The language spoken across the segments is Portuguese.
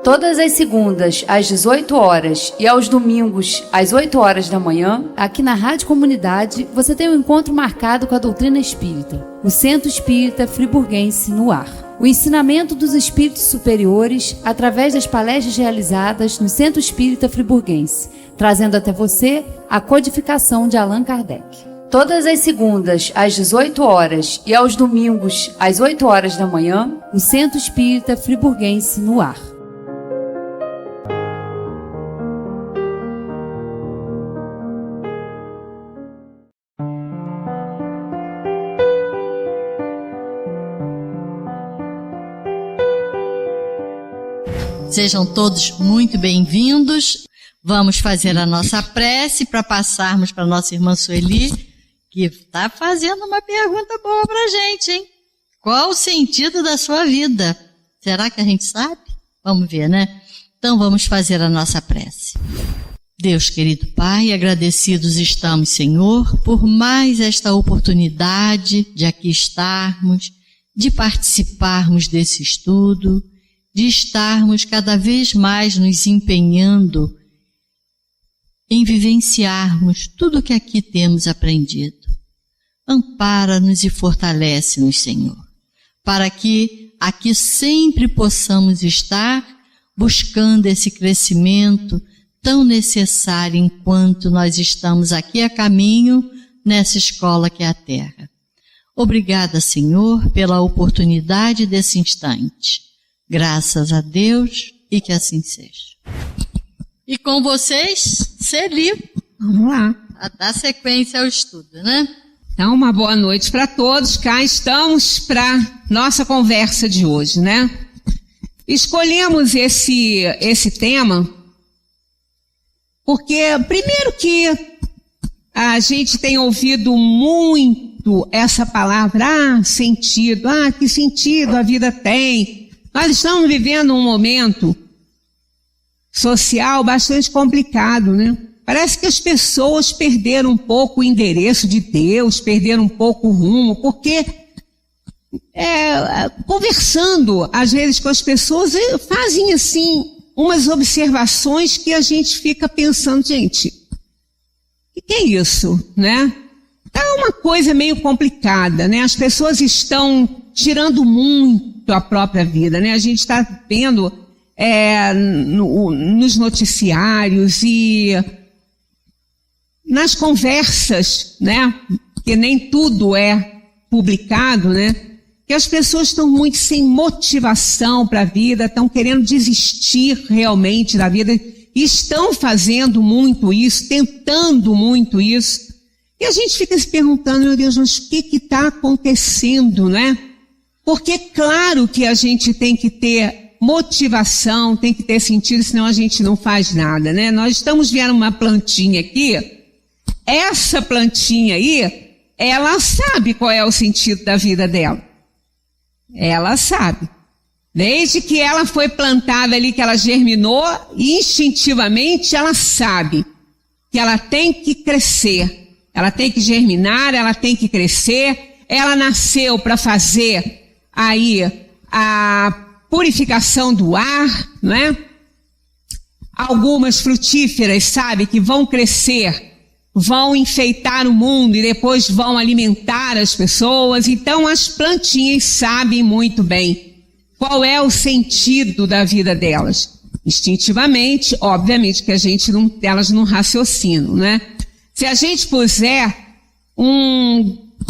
Todas as segundas, às 18 horas e aos domingos, às 8 horas da manhã, aqui na Rádio Comunidade, você tem um encontro marcado com a doutrina espírita, o Centro Espírita Friburguense no ar. O ensinamento dos espíritos superiores através das palestras realizadas no Centro Espírita Friburguense, trazendo até você a codificação de Allan Kardec. Todas as segundas, às 18 horas e aos domingos, às 8 horas da manhã, o Centro Espírita Friburguense no ar. Sejam todos muito bem-vindos. Vamos fazer a nossa prece para passarmos para a nossa irmã Sueli, que está fazendo uma pergunta boa para a gente, hein? Qual o sentido da sua vida? Será que a gente sabe? Vamos ver, né? Então vamos fazer a nossa prece. Deus querido Pai, agradecidos estamos, Senhor, por mais esta oportunidade de aqui estarmos, de participarmos desse estudo, de estarmos cada vez mais nos empenhando em vivenciarmos tudo o que aqui temos aprendido. Ampara-nos e fortalece-nos, Senhor, para que aqui sempre possamos estar buscando esse crescimento tão necessário enquanto nós estamos aqui a caminho nessa escola que é a Terra. Obrigada, Senhor, pela oportunidade desse instante. Graças a Deus e que assim seja. E com vocês, Celi. Vamos lá. A dar sequência ao estudo, né? Então, uma boa noite para todos. Cá estamos para nossa conversa de hoje, né? Escolhemos esse tema porque, primeiro que a gente tem ouvido muito essa palavra, sentido. Que sentido a vida tem? Nós estamos vivendo um momento social bastante complicado, né? Parece que as pessoas perderam um pouco o endereço de Deus, perderam um pouco o rumo, porque conversando às vezes com as pessoas, fazem assim umas observações que a gente fica pensando, gente, o que é isso, né? Tá uma coisa meio complicada, né? As pessoas estão tirando muito a própria vida, né? A gente está vendo nos noticiários e nas conversas, né? Que nem tudo é publicado, né? Que as pessoas estão muito sem motivação para a vida, estão querendo desistir realmente da vida, estão fazendo muito isso, tentando muito isso. E a gente fica se perguntando, meu Deus, mas o que está acontecendo, né? Porque claro que a gente tem que ter motivação, tem que ter sentido, senão a gente não faz nada, né? Nós estamos vendo uma plantinha aqui, essa plantinha aí, ela sabe qual é o sentido da vida dela. Ela sabe. Desde que ela foi plantada ali, que ela germinou, instintivamente ela sabe que ela tem que crescer. Ela tem que germinar, ela tem que crescer, ela nasceu para fazer aí a purificação do ar, não é? Algumas frutíferas, sabe, que vão crescer, vão enfeitar o mundo e depois vão alimentar as pessoas. Então as plantinhas sabem muito bem qual é o sentido da vida delas. Instintivamente, obviamente que elas não raciocinam, né? Se a gente puser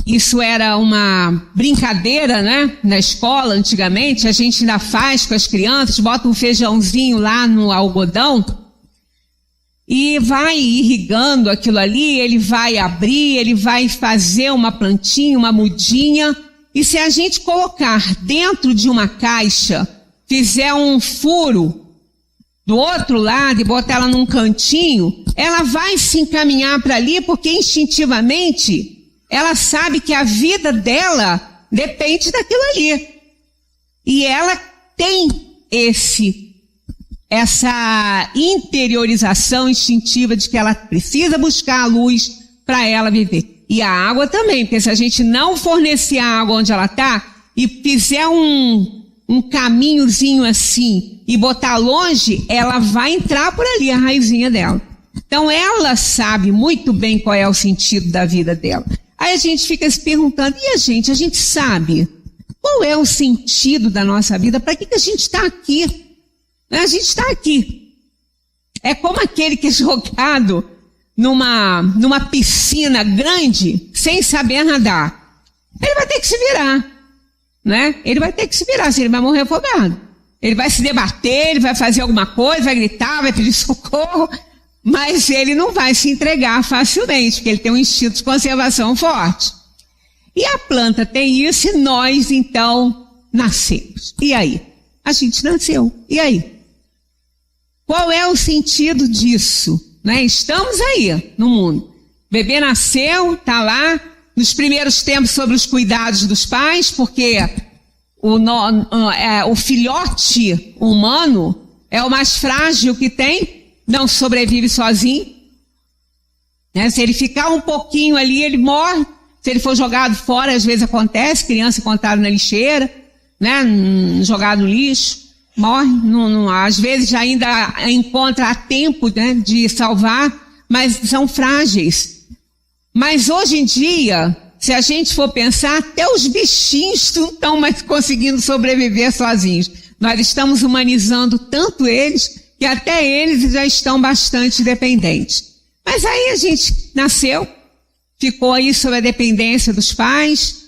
isso era uma brincadeira, né? Na escola, antigamente, a gente ainda faz com as crianças, bota um feijãozinho lá no algodão e vai irrigando aquilo ali, ele vai abrir, ele vai fazer uma plantinha, uma mudinha, e se a gente colocar dentro de uma caixa, fizer um furo do outro lado e botar ela num cantinho, ela vai se encaminhar para ali porque instintivamente ela sabe que a vida dela depende daquilo ali. E ela tem essa interiorização instintiva de que ela precisa buscar a luz para ela viver. E a água também, porque se a gente não fornecer a água onde ela está e fizer um um caminhozinho assim e botar longe, ela vai entrar por ali, a raizinha dela. Então ela sabe muito bem qual é o sentido da vida dela. Aí a gente fica se perguntando, e a gente sabe qual é o sentido da nossa vida? Para que a gente está aqui? A gente está aqui. É como aquele que é jogado numa piscina grande sem saber nadar. Ele vai ter que se virar, né? Ele vai ter que se virar, senão ele vai morrer afogado. Ele vai se debater, ele vai fazer alguma coisa, vai gritar, vai pedir socorro, mas ele não vai se entregar facilmente, porque ele tem um instinto de conservação forte. E a planta tem isso e nós, então, nascemos. E aí? A gente nasceu. E aí? Qual é o sentido disso? Né? Estamos aí no mundo. O bebê nasceu, está lá, nos primeiros tempos sobre os cuidados dos pais, porque o filhote humano é o mais frágil que tem, não sobrevive sozinho. Né? Se ele ficar um pouquinho ali, ele morre. Se ele for jogado fora, às vezes acontece, criança encontrada na lixeira, né? Jogado no lixo, morre. Às vezes ainda encontra a tempo, né, de salvar, mas são frágeis. Mas hoje em dia, se a gente for pensar, até os bichinhos não estão mais conseguindo sobreviver sozinhos. Nós estamos humanizando tanto eles, que até eles já estão bastante dependentes. Mas aí a gente nasceu, ficou aí sob a dependência dos pais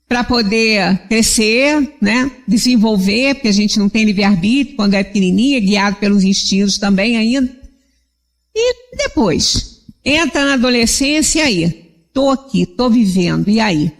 para poder crescer, né, desenvolver, porque a gente não tem livre-arbítrio quando é pequenininha, guiado pelos instintos também ainda. E depois, entra na adolescência e aí, estou aqui, estou vivendo, e aí?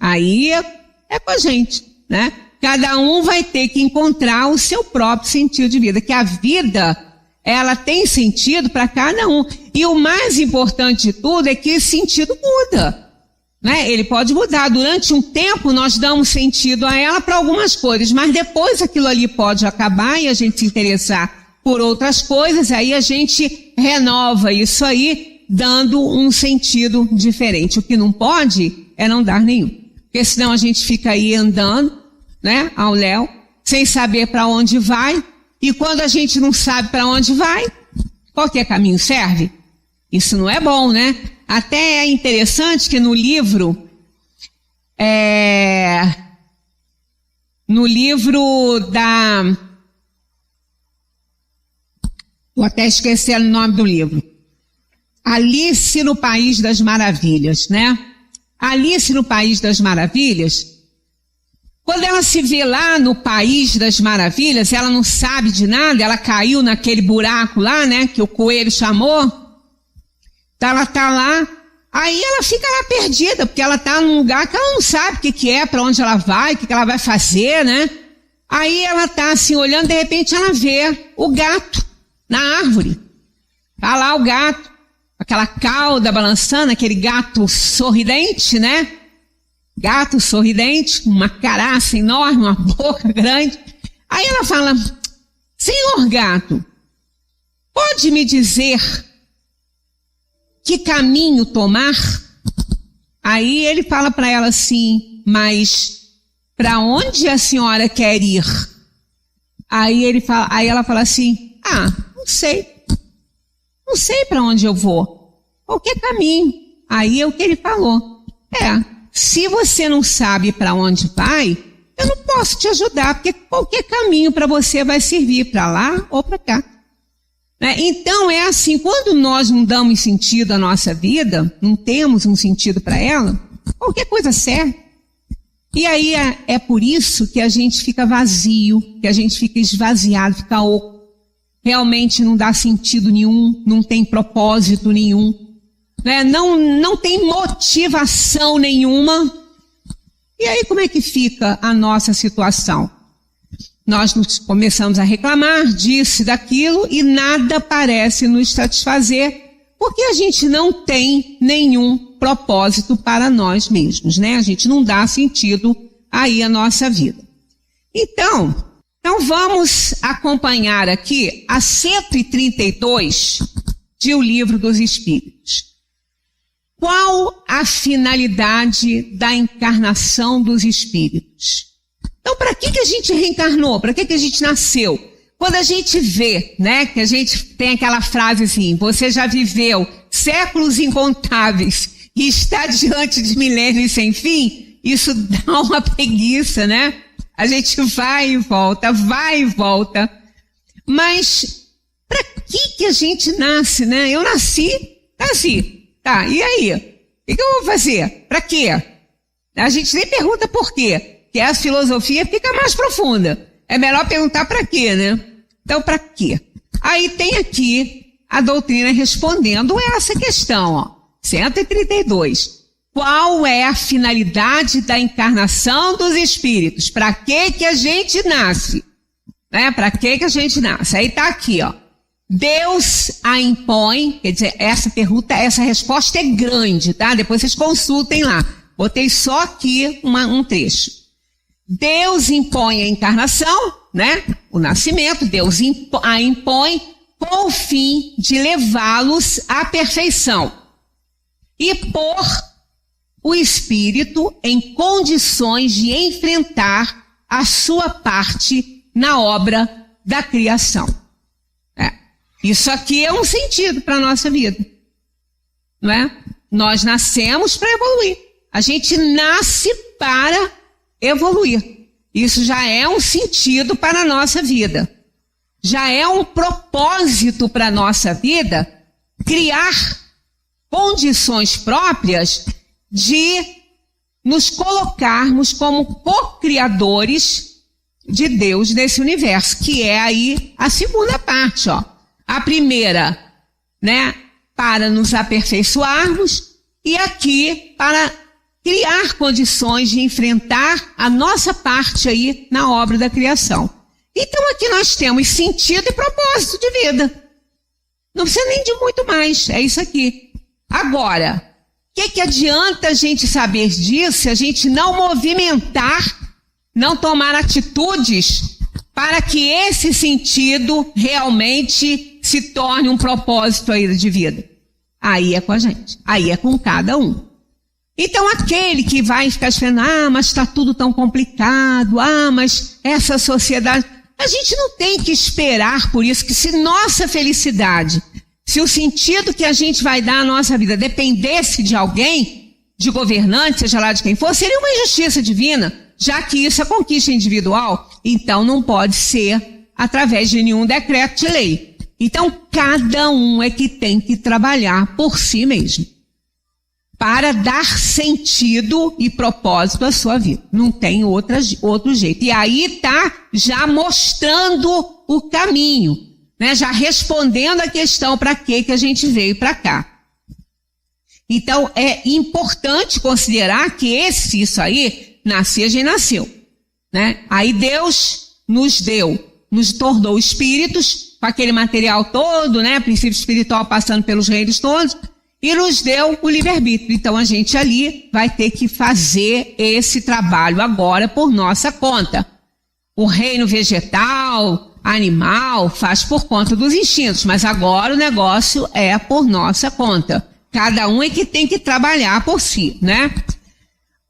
Aí é com a gente, né? Cada um vai ter que encontrar o seu próprio sentido de vida, que a vida, ela tem sentido para cada um. E o mais importante de tudo é que esse sentido muda, né? Ele pode mudar. Durante um tempo nós damos sentido a ela para algumas coisas, mas depois aquilo ali pode acabar e a gente se interessar por outras coisas, aí a gente renova isso aí, dando um sentido diferente. O que não pode é não dar nenhum, porque senão a gente fica aí andando, né, ao léu, sem saber para onde vai, e quando a gente não sabe para onde vai, qualquer caminho serve. Isso não é bom, né? Até é interessante que no livro da... Vou até esquecer o nome do livro. Alice no País das Maravilhas, né? Alice no País das Maravilhas, quando ela se vê lá no País das Maravilhas, ela não sabe de nada, ela caiu naquele buraco lá, né, que o coelho chamou. Então ela está lá, aí ela fica lá perdida, porque ela está num lugar que ela não sabe o que é, para onde ela vai, o que ela vai fazer, né? Aí ela está assim olhando, de repente ela vê o gato na árvore. Está lá o gato, aquela cauda balançando, aquele gato sorridente, né? Gato sorridente, uma caraça enorme, uma boca grande. Aí ela fala: Senhor gato, pode me dizer que caminho tomar? Aí ele fala para ela assim: mas para onde a senhora quer ir? Aí ela fala assim: não sei para onde eu vou, qualquer caminho. Aí é o que ele falou: se você não sabe para onde vai, eu não posso te ajudar, porque qualquer caminho para você vai servir, para lá ou para cá. Então é assim, quando nós não damos sentido à nossa vida, não temos um sentido para ela, qualquer coisa serve. E aí é por isso que a gente fica vazio, que a gente fica esvaziado, fica oco. Realmente não dá sentido nenhum, não tem propósito nenhum. Não tem motivação nenhuma. E aí como é que fica a nossa situação? Nós começamos a reclamar disso e daquilo e nada parece nos satisfazer, porque a gente não tem nenhum propósito para nós mesmos, né? A gente não dá sentido aí à nossa vida. Então vamos acompanhar aqui a 132 de O Livro dos Espíritos. Qual a finalidade da encarnação dos espíritos? Então, para que a gente reencarnou? Para que a gente nasceu? Quando a gente vê, né, que a gente tem aquela frase assim, você já viveu séculos incontáveis e está diante de milênios sem fim, isso dá uma preguiça, né? A gente vai e volta. Mas para que a gente nasce, né? Eu nasci. Tá, e aí? O que eu vou fazer? Para quê? A gente nem pergunta por quê, que a filosofia fica mais profunda. É melhor perguntar para quê, né? Então, para quê? Aí tem aqui a doutrina respondendo essa questão, ó. 132. Qual é a finalidade da encarnação dos espíritos? Para que a gente nasce? Né? Para que a gente nasce? Aí tá aqui, ó. Deus a impõe, quer dizer, essa resposta é grande, tá? Depois vocês consultem lá. Botei só aqui um trecho. Deus impõe a encarnação, né? O nascimento, Deus a impõe com o fim de levá-los à perfeição e pôr o espírito em condições de enfrentar a sua parte na obra da criação. Isso aqui é um sentido para a nossa vida, não é? Nós nascemos para evoluir. A gente nasce para evoluir. Isso já é um sentido para a nossa vida. Já é um propósito para a nossa vida criar condições próprias de nos colocarmos como co-criadores de Deus nesse universo, que é aí a segunda parte, ó. A primeira, né, para nos aperfeiçoarmos, e aqui para criar condições de enfrentar a nossa parte aí na obra da criação. Então aqui nós temos sentido e propósito de vida. Não precisa nem de muito mais, é isso aqui. Agora, o que adianta a gente saber disso se a gente não movimentar, não tomar atitudes para que esse sentido realmente se torne um propósito aí de vida? Aí é com a gente, aí é com cada um. Então aquele que vai ficar esperando, mas está tudo tão complicado, mas essa sociedade... A gente não tem que esperar por isso, que se nossa felicidade, se o sentido que a gente vai dar à nossa vida dependesse de alguém, de governante, seja lá de quem for, seria uma injustiça divina, já que isso é conquista individual, então não pode ser através de nenhum decreto de lei. Então cada um é que tem que trabalhar por si mesmo, para dar sentido e propósito à sua vida. Não tem outro jeito. E aí está já mostrando o caminho, né? Já respondendo a questão para que a gente veio para cá. Então é importante considerar que isso aí, nascer, a gente nasceu, né? Aí Deus nos tornou espíritos, com aquele material todo, né? Princípio espiritual passando pelos reinos todos, e nos deu o livre-arbítrio. Então a gente ali vai ter que fazer esse trabalho agora por nossa conta. O reino vegetal, animal, faz por conta dos instintos, mas agora o negócio é por nossa conta. Cada um é que tem que trabalhar por si, né?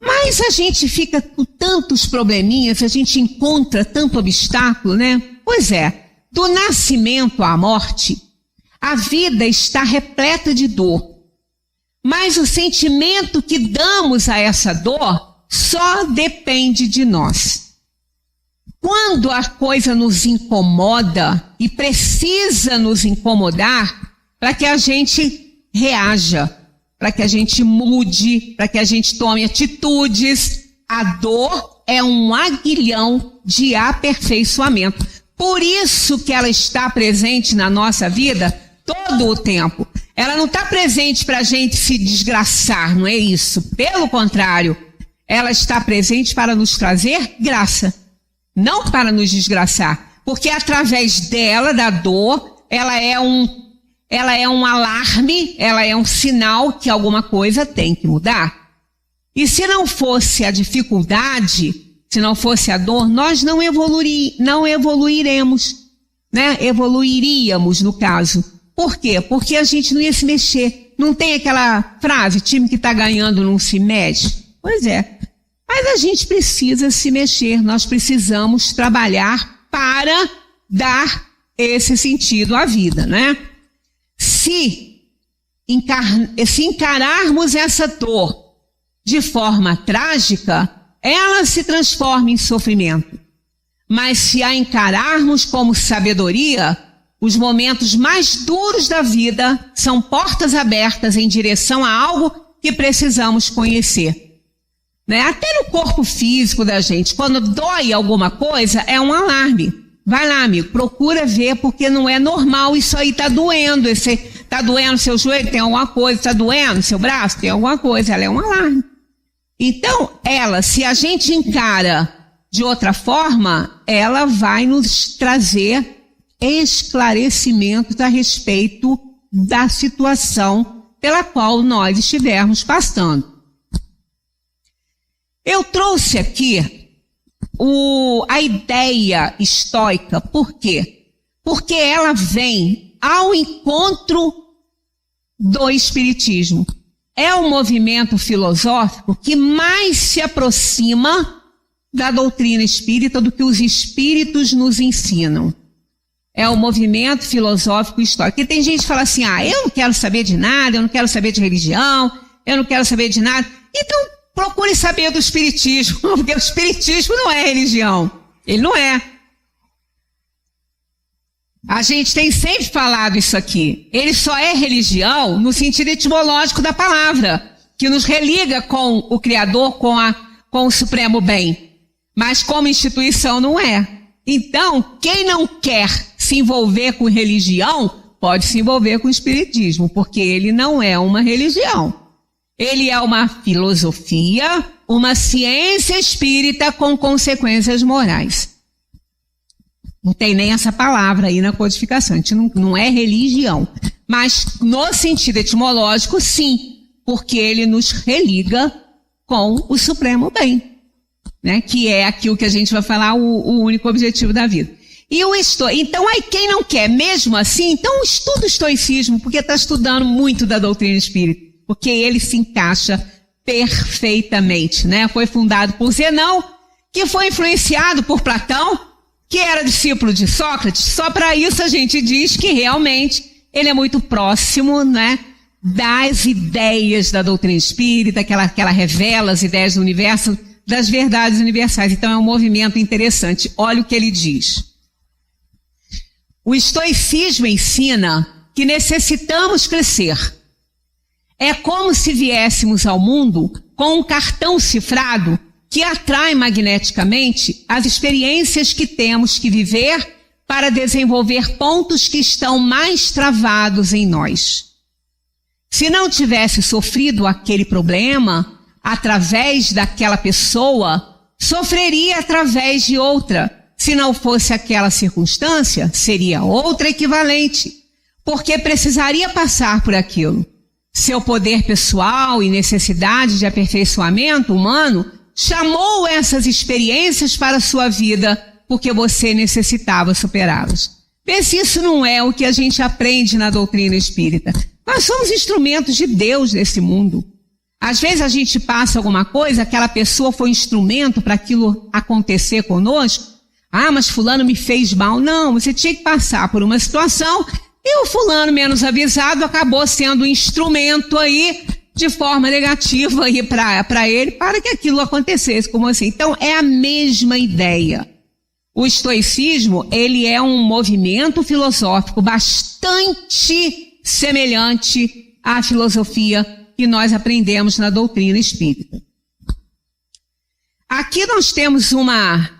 Mas a gente fica com tantos probleminhas, a gente encontra tanto obstáculo, né? Pois é, do nascimento à morte, a vida está repleta de dor. Mas o sentimento que damos a essa dor só depende de nós. Quando a coisa nos incomoda e precisa nos incomodar, para que a gente reaja, para que a gente mude, para que a gente tome atitudes, a dor é um aguilhão de aperfeiçoamento. Por isso que ela está presente na nossa vida todo o tempo. Ela não está presente para a gente se desgraçar, não é isso. Pelo contrário, ela está presente para nos trazer graça, não para nos desgraçar. Porque através dela, da dor, ela é um alarme, ela é um sinal que alguma coisa tem que mudar. E se não fosse a dificuldade, se não fosse a dor, nós não evoluiremos, né? Evoluiríamos, no caso. Por quê? Porque a gente não ia se mexer. Não tem aquela frase, time que está ganhando não se mexe? Pois é. Mas a gente precisa se mexer, nós precisamos trabalhar para dar esse sentido à vida, né? Se encararmos essa dor de forma trágica, ela se transforma em sofrimento. Mas se a encararmos como sabedoria, os momentos mais duros da vida são portas abertas em direção a algo que precisamos conhecer. Né? Até no corpo físico da gente, quando dói alguma coisa, é um alarme. Vai lá, amigo, procura ver, porque não é normal, isso aí tá doendo. Tá doendo seu joelho, tem alguma coisa, tá doendo seu braço, tem alguma coisa, ela é um alarme. Então, se a gente encara de outra forma, ela vai nos trazer esclarecimentos a respeito da situação pela qual nós estivermos passando. Eu trouxe aqui a ideia estoica, por quê? Porque ela vem ao encontro do espiritismo. É o movimento filosófico que mais se aproxima da doutrina espírita do que os espíritos nos ensinam. É o movimento filosófico histórico. Porque tem gente que fala assim, eu não quero saber de nada, eu não quero saber de religião, eu não quero saber de nada. Então, procure saber do espiritismo, porque o espiritismo não é religião. Ele não é. A gente tem sempre falado isso aqui. Ele só é religião no sentido etimológico da palavra, que nos religa com o Criador, com o Supremo Bem. Mas como instituição não é. Então, quem não quer se envolver com religião, pode se envolver com o espiritismo, porque ele não é uma religião. Ele é uma filosofia, uma ciência espírita com consequências morais. Não tem nem essa palavra aí na codificação, a gente não é religião. Mas no sentido etimológico, sim, porque ele nos religa com o Supremo Bem, né? Que é aquilo que a gente vai falar, o único objetivo da vida. Então, aí quem não quer mesmo assim, então estuda o estoicismo, porque está estudando muito da doutrina espírita, porque ele se encaixa perfeitamente, né? Foi fundado por Zenão, que foi influenciado por Platão, que era discípulo de Sócrates. Só para isso a gente diz que realmente ele é muito próximo, né, das ideias da doutrina espírita, que ela revela as ideias do universo, das verdades universais. Então é um movimento interessante. Olha o que ele diz. O estoicismo ensina que necessitamos crescer. É como se viéssemos ao mundo com um cartão cifrado que atrai magneticamente as experiências que temos que viver para desenvolver pontos que estão mais travados em nós. Se não tivesse sofrido aquele problema através daquela pessoa, sofreria através de outra. Se não fosse aquela circunstância, seria outra equivalente, porque precisaria passar por aquilo. Seu poder pessoal e necessidade de aperfeiçoamento humano chamou essas experiências para a sua vida, porque você necessitava superá-las. Vê se isso não é o que a gente aprende na doutrina espírita. Nós somos instrumentos de Deus nesse mundo. Às vezes a gente passa alguma coisa, aquela pessoa foi instrumento para aquilo acontecer conosco. Mas fulano me fez mal. Não, você tinha que passar por uma situação e o fulano menos avisado acabou sendo um instrumento aí de forma negativa aí para ele, para que aquilo acontecesse como assim. Então é a mesma ideia. O estoicismo, ele é um movimento filosófico bastante semelhante à filosofia que nós aprendemos na doutrina espírita. Aqui nós temos uma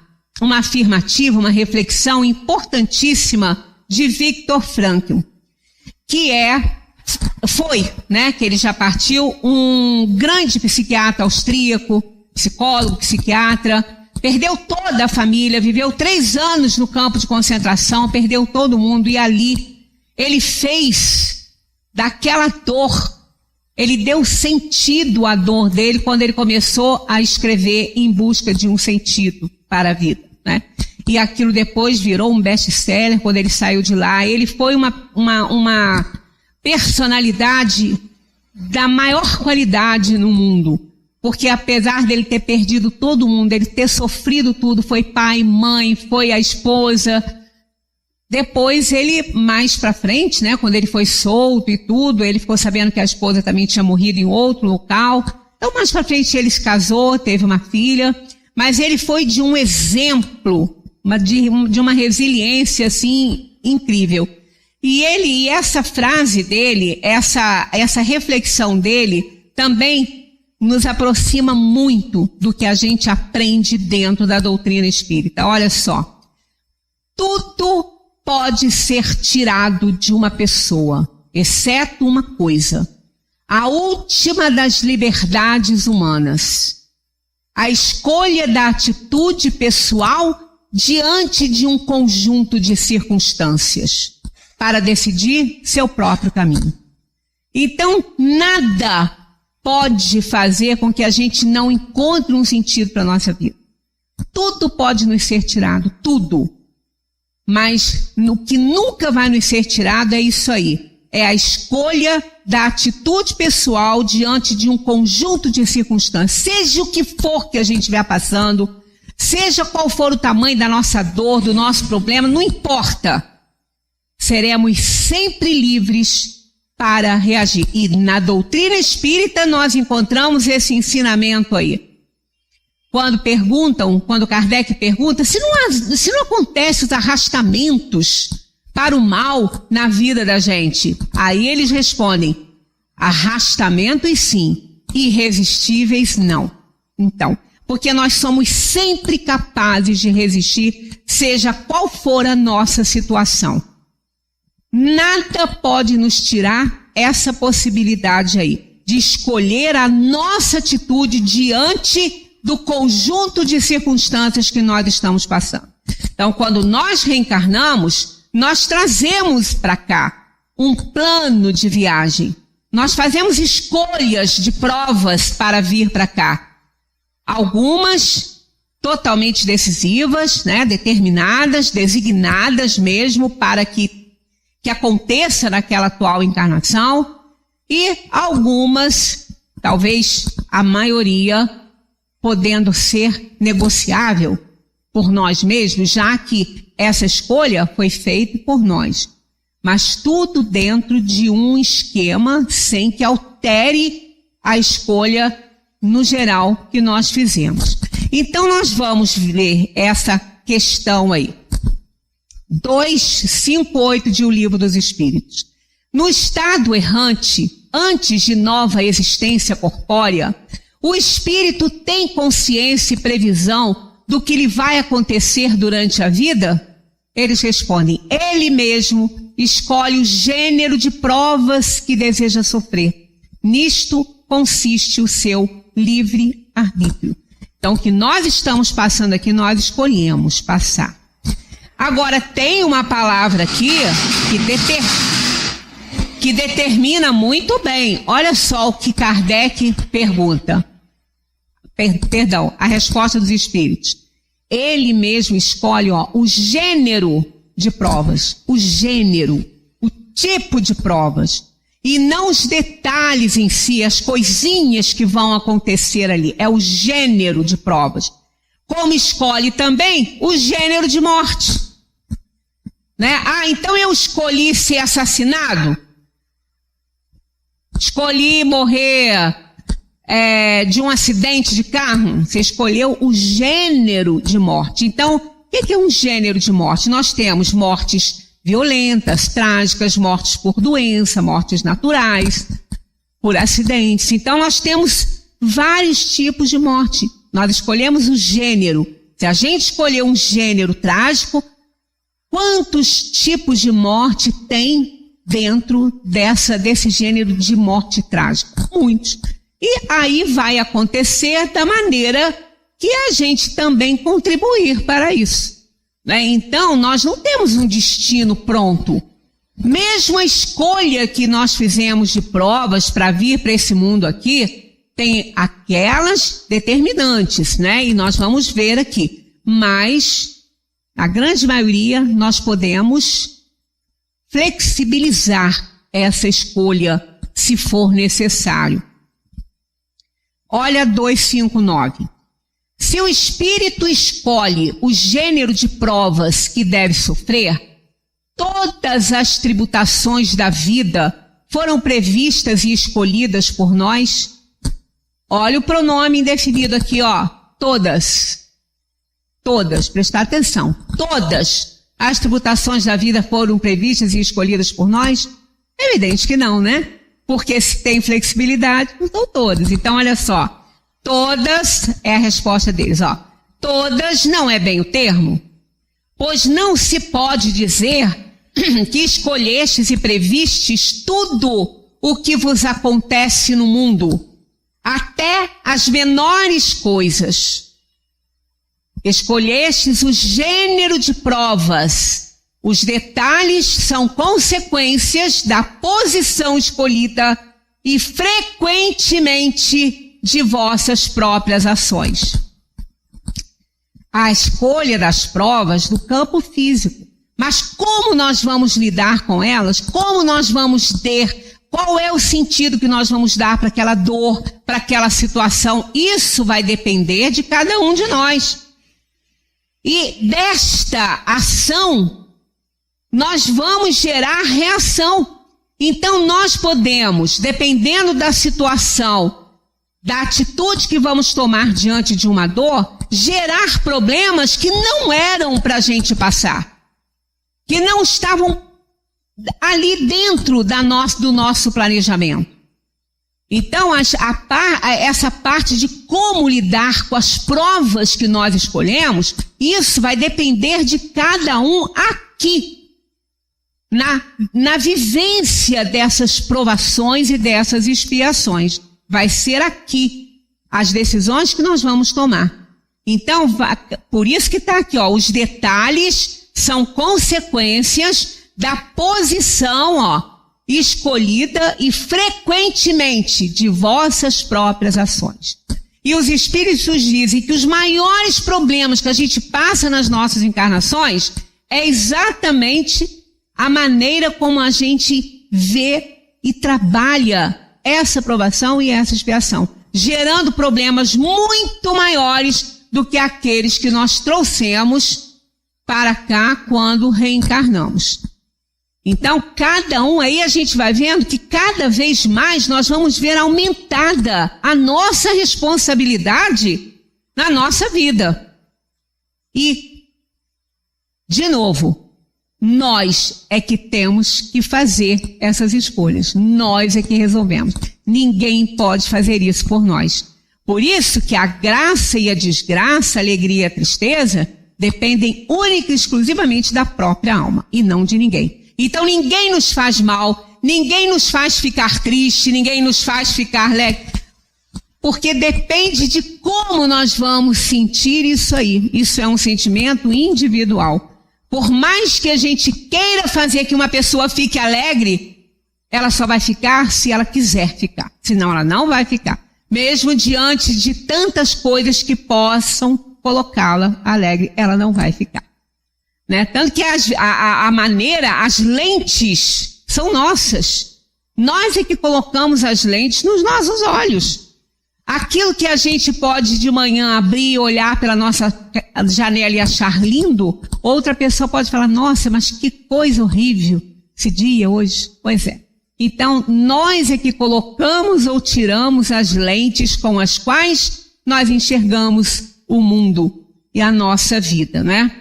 afirmativa, uma reflexão importantíssima de Viktor Frankl, que foi, né, que ele já partiu, um grande psiquiatra austríaco, psicólogo, psiquiatra, perdeu toda a família, viveu 3 anos no campo de concentração, perdeu todo mundo, e ali ele fez daquela dor, ele deu sentido à dor dele quando ele começou a escrever em busca de um sentido para a vida, né? E aquilo depois virou um best-seller quando ele saiu de lá. Ele foi uma personalidade da maior qualidade no mundo, porque apesar dele ter perdido todo mundo, ele ter sofrido tudo, foi pai, mãe, foi a esposa. Depois ele, mais pra frente, né, quando ele foi solto e tudo, ele ficou sabendo que a esposa também tinha morrido em outro local. Então mais pra frente ele se casou, teve uma filha, mas ele foi de um exemplo, de uma resiliência assim incrível. E essa frase dele, essa reflexão dele também nos aproxima muito do que a gente aprende dentro da doutrina espírita. Olha só, tudo pode ser tirado de uma pessoa, exceto uma coisa: a última das liberdades humanas, a escolha da atitude pessoal diante de um conjunto de circunstâncias para decidir seu próprio caminho. Então, nada pode fazer com que a gente não encontre um sentido para a nossa vida. Tudo pode nos ser tirado, tudo. Mas o que nunca vai nos ser tirado é isso aí. É a escolha da atitude pessoal diante de um conjunto de circunstâncias. Seja o que for que a gente estiver passando, seja qual for o tamanho da nossa dor, do nosso problema, não importa. Seremos sempre livres para reagir. E na doutrina espírita nós encontramos esse ensinamento aí. Quando Kardec pergunta, se não acontece os arrastamentos para o mal na vida da gente, aí eles respondem: arrastamentos sim, irresistíveis não. Então, porque nós somos sempre capazes de resistir, seja qual for a nossa situação. Nada pode nos tirar essa possibilidade aí, de escolher a nossa atitude diante do conjunto de circunstâncias que nós estamos passando. Então, quando nós reencarnamos, nós trazemos para cá um plano de viagem. Nós fazemos escolhas de provas para vir para cá. Algumas totalmente decisivas, né, determinadas, designadas mesmo para que aconteça naquela atual encarnação, e algumas, talvez a maioria, podendo ser negociável por nós mesmos, já que essa escolha foi feita por nós. Mas tudo dentro de um esquema, sem que altere a escolha no geral que nós fizemos. Então nós vamos ver essa questão aí. 258 de O Livro dos Espíritos. No estado errante, antes de nova existência corpórea, o espírito tem consciência e previsão do que lhe vai acontecer durante a vida? Eles respondem: ele mesmo escolhe o gênero de provas que deseja sofrer. Nisto consiste o seu livre-arbítrio. Então, o que nós estamos passando aqui, nós escolhemos passar. Agora, tem uma palavra aqui que determina muito bem. Olha só o que Kardec pergunta. Perdão, a resposta dos espíritos. Ele mesmo escolhe o gênero de provas, o gênero, o tipo de provas. E não os detalhes em si, as coisinhas que vão acontecer ali. É o gênero de provas. Como escolhe também o gênero de morte. Né? Então eu escolhi ser assassinado? Escolhi morrer de um acidente de carro? Você escolheu o gênero de morte. Então, o que é um gênero de morte? Nós temos mortes violentas, trágicas, mortes por doença, mortes naturais, por acidentes. Então, nós temos vários tipos de morte. Nós escolhemos o gênero. Se a gente escolher um gênero trágico, quantos tipos de morte tem dentro desse gênero de morte trágica? Muitos. E aí vai acontecer da maneira que a gente também contribuir para isso. Né? Então, nós não temos um destino pronto. Mesmo a escolha que nós fizemos de provas para vir para esse mundo aqui, tem aquelas determinantes, né? E nós vamos ver aqui. Mas, a grande maioria, nós podemos flexibilizar essa escolha, se for necessário. Olha 259. Se o espírito escolhe o gênero de provas que deve sofrer, todas as tribulações da vida foram previstas e escolhidas por nós. Olha o pronome indefinido aqui, ó. Todas. Todas, prestar atenção. Todas as tribulações da vida foram previstas e escolhidas por nós? É evidente que não, né? Porque se tem flexibilidade, não são todas. Então, olha só. Todas é a resposta deles, ó. Todas não é bem o termo, pois não se pode dizer que escolhestes e previstes tudo o que vos acontece no mundo, até as menores coisas. Escolhestes o gênero de provas. Os detalhes são consequências da posição escolhida e frequentemente de vossas próprias ações. A escolha das provas do campo físico. Mas como nós vamos lidar com elas? Como nós vamos ter? Qual é o sentido que nós vamos dar para aquela dor, para aquela situação? Isso vai depender de cada um de nós. E desta ação, nós vamos gerar reação. Então nós podemos, dependendo da situação, da atitude que vamos tomar diante de uma dor, gerar problemas que não eram para a gente passar, que não estavam ali dentro do nosso planejamento. Então, essa parte de como lidar com as provas que nós escolhemos, isso vai depender de cada um aqui, na vivência dessas provações e dessas expiações. Vai ser aqui as decisões que nós vamos tomar. Então, por isso que está aqui, ó, os detalhes são consequências da posição, ó, escolhida e frequentemente de vossas próprias ações. E os espíritos dizem que os maiores problemas que a gente passa nas nossas encarnações é exatamente a maneira como a gente vê e trabalha essa provação e essa expiação, gerando problemas muito maiores do que aqueles que nós trouxemos para cá quando reencarnamos. Então, cada um aí a gente vai vendo que cada vez mais nós vamos ver aumentada a nossa responsabilidade na nossa vida. E, de novo, nós é que temos que fazer essas escolhas. Nós é que resolvemos. Ninguém pode fazer isso por nós. Por isso que a graça e a desgraça, a alegria e a tristeza dependem única e exclusivamente da própria alma e não de ninguém. Então ninguém nos faz mal, ninguém nos faz ficar triste, ninguém nos faz ficar alegre, porque depende de como nós vamos sentir isso aí. Isso é um sentimento individual. Por mais que a gente queira fazer que uma pessoa fique alegre, ela só vai ficar se ela quiser ficar, senão ela não vai ficar, mesmo diante de tantas coisas que possam colocá-la alegre, ela não vai ficar. Né? Tanto que a maneira, as lentes são nossas. Nós é que colocamos as lentes nos nossos olhos. Aquilo que a gente pode de manhã abrir e olhar pela nossa janela e achar lindo, outra pessoa pode falar, nossa, mas que coisa horrível esse dia hoje. Pois é. Então, nós é que colocamos ou tiramos as lentes com as quais nós enxergamos o mundo e a nossa vida, né?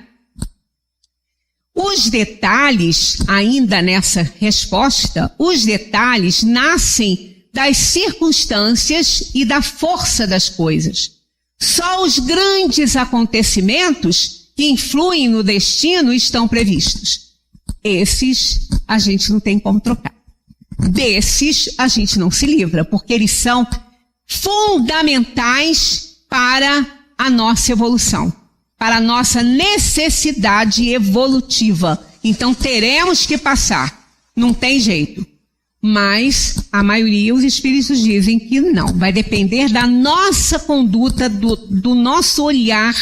Os detalhes, ainda nessa resposta, os detalhes nascem das circunstâncias e da força das coisas. Só os grandes acontecimentos que influem no destino estão previstos. Esses a gente não tem como trocar. Desses a gente não se livra, porque eles são fundamentais para a nossa evolução, para a nossa necessidade evolutiva. Então teremos que passar, não tem jeito. Mas a maioria, os espíritos dizem que não, vai depender da nossa conduta, do nosso olhar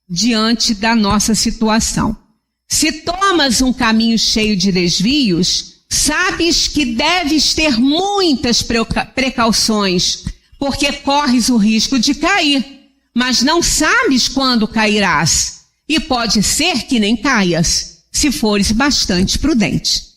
diante da nossa situação. Se tomas um caminho cheio de desvios, sabes que deves ter muitas precauções, porque corres o risco de cair, mas não sabes quando cairás, e pode ser que nem caias, se fores bastante prudente.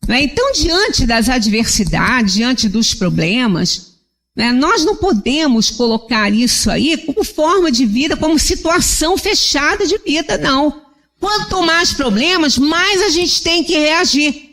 Então, diante das adversidades, diante dos problemas, nós não podemos colocar isso aí como forma de vida, como situação fechada de vida, não. Quanto mais problemas, mais a gente tem que reagir.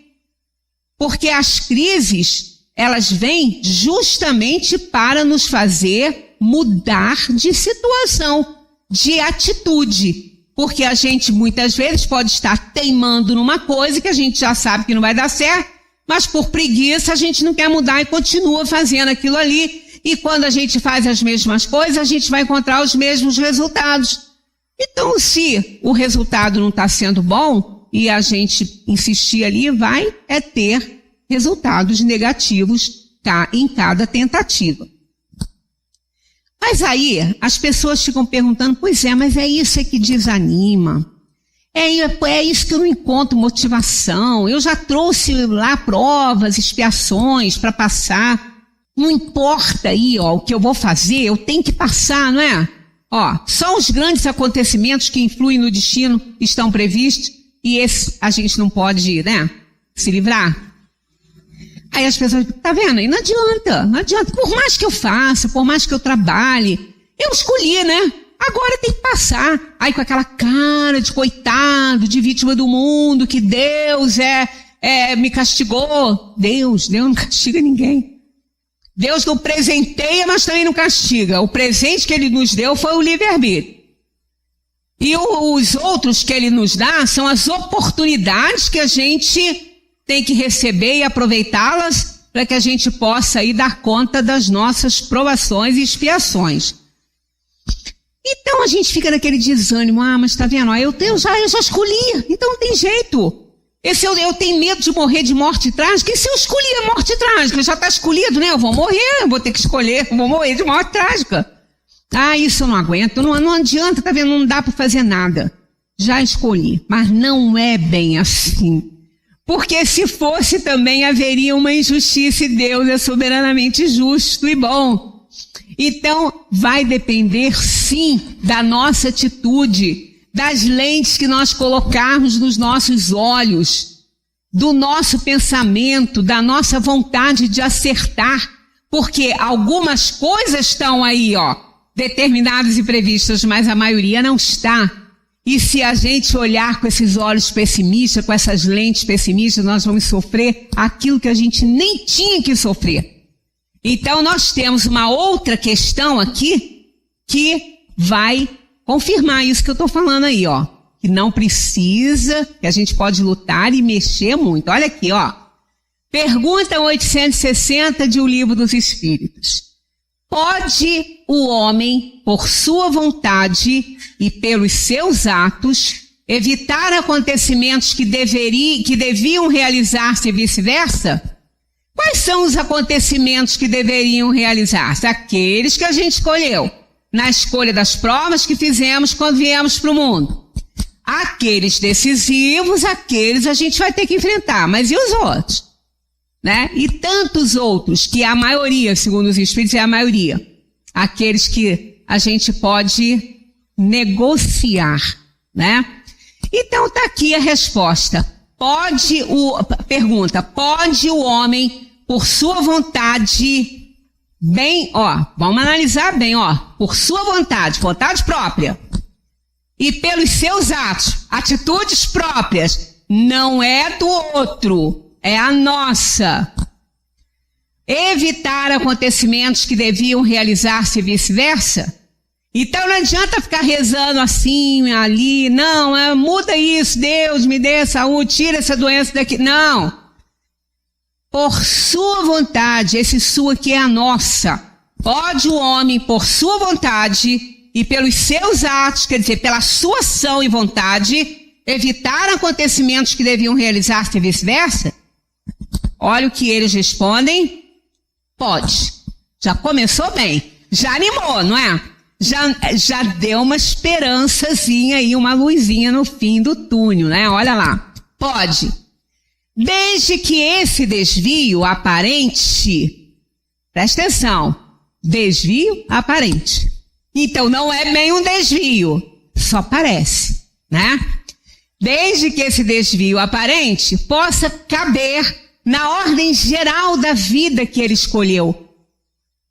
Porque as crises, elas vêm justamente para nos fazer mudar de situação, de atitude. Porque a gente muitas vezes pode estar teimando numa coisa que a gente já sabe que não vai dar certo, mas por preguiça a gente não quer mudar e continua fazendo aquilo ali. E quando a gente faz as mesmas coisas, a gente vai encontrar os mesmos resultados. Então, se o resultado não está sendo bom e a gente insistir ali, vai ter resultados negativos em cada tentativa. Mas aí, as pessoas ficam perguntando, pois é, mas é isso que desanima. É isso que eu não encontro motivação. Eu já trouxe lá provas, expiações para passar. Não importa aí, o que eu vou fazer, eu tenho que passar, não é? Só os grandes acontecimentos que influem no destino estão previstos e esse a gente não pode, se livrar. Aí as pessoas, tá vendo? E não adianta. Por mais que eu faça, por mais que eu trabalhe, eu escolhi, né? Agora tem que passar. Aí com aquela cara de coitado, de vítima do mundo, que Deus me castigou. Deus não castiga ninguém. Deus não presenteia, mas também não castiga. O presente que Ele nos deu foi o livre-arbítrio. E os outros que Ele nos dá são as oportunidades que a gente tem que receber e aproveitá-las para que a gente possa aí dar conta das nossas provações e expiações. Então a gente fica naquele desânimo, mas tá vendo? Eu já escolhi, então não tem jeito. Eu tenho medo de morrer de morte trágica, e se eu escolhi a morte trágica? Já está escolhido, né? Eu vou morrer, eu vou ter que escolher, eu vou morrer de morte trágica. Isso eu não aguento, não adianta, tá vendo? Não dá para fazer nada. Já escolhi, mas não é bem assim. Porque se fosse também haveria uma injustiça e Deus é soberanamente justo e bom. Então vai depender sim da nossa atitude, das lentes que nós colocarmos nos nossos olhos, do nosso pensamento, da nossa vontade de acertar, porque algumas coisas estão aí, determinadas e previstas, mas a maioria não está. E se a gente olhar com esses olhos pessimistas, com essas lentes pessimistas, nós vamos sofrer aquilo que a gente nem tinha que sofrer. Então nós temos uma outra questão aqui que vai confirmar isso que eu estou falando aí, que não precisa, que a gente pode lutar e mexer muito. Olha aqui, Pergunta 860 de O Livro dos Espíritos. Pode o homem, por sua vontade e pelos seus atos, evitar acontecimentos que deviam realizar-se e vice-versa? Quais são os acontecimentos que deveriam realizar-se? Aqueles que a gente escolheu, na escolha das provas que fizemos quando viemos para o mundo. Aqueles decisivos, aqueles a gente vai ter que enfrentar, mas e os outros? E tantos outros, que a maioria, segundo os Espíritos, é a maioria. Aqueles que a gente pode negociar, Então está aqui a resposta. Pergunta, pode o homem, por sua vontade, vamos analisar bem, por sua vontade própria, e pelos seus atos, atitudes próprias, não é do outro, é a nossa. Evitar acontecimentos que deviam realizar-se e vice-versa? Então não adianta ficar rezando assim, ali, não, muda isso, Deus me dê saúde, tira essa doença daqui, não. Por sua vontade, esse sua que é a nossa, pode o homem, por sua vontade e pelos seus atos, quer dizer, pela sua ação e vontade, evitar acontecimentos que deviam realizar-se e vice-versa? Olha o que eles respondem. Pode. Já começou bem. Já animou, não é? Já deu uma esperançazinha aí, uma luzinha no fim do túnel, Olha lá. Pode. Desde que esse desvio aparente, presta atenção, Desvio aparente. Então não é bem um desvio, só parece, né? Desde que esse desvio aparente possa caber na ordem geral da vida que ele escolheu.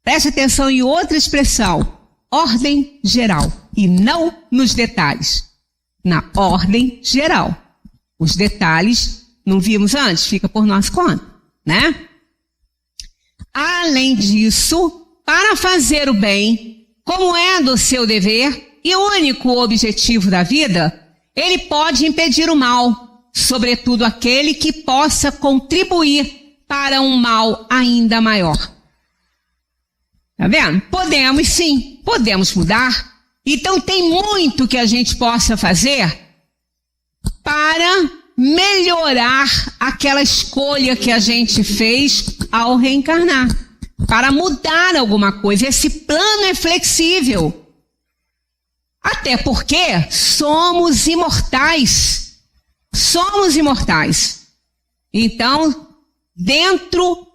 Preste atenção em outra expressão, ordem geral, e não nos detalhes. Na ordem geral. Os detalhes, não vimos antes, fica por nossa conta, né? Além disso, para fazer o bem, como é do seu dever e único objetivo da vida, ele pode impedir o mal, sobretudo aquele que possa contribuir para um mal ainda maior. Tá vendo? Podemos sim, podemos mudar. Então tem muito que a gente possa fazer para melhorar aquela escolha que a gente fez ao reencarnar. Para mudar alguma coisa. Esse plano é flexível. Até porque somos imortais. Somos imortais. Então, dentro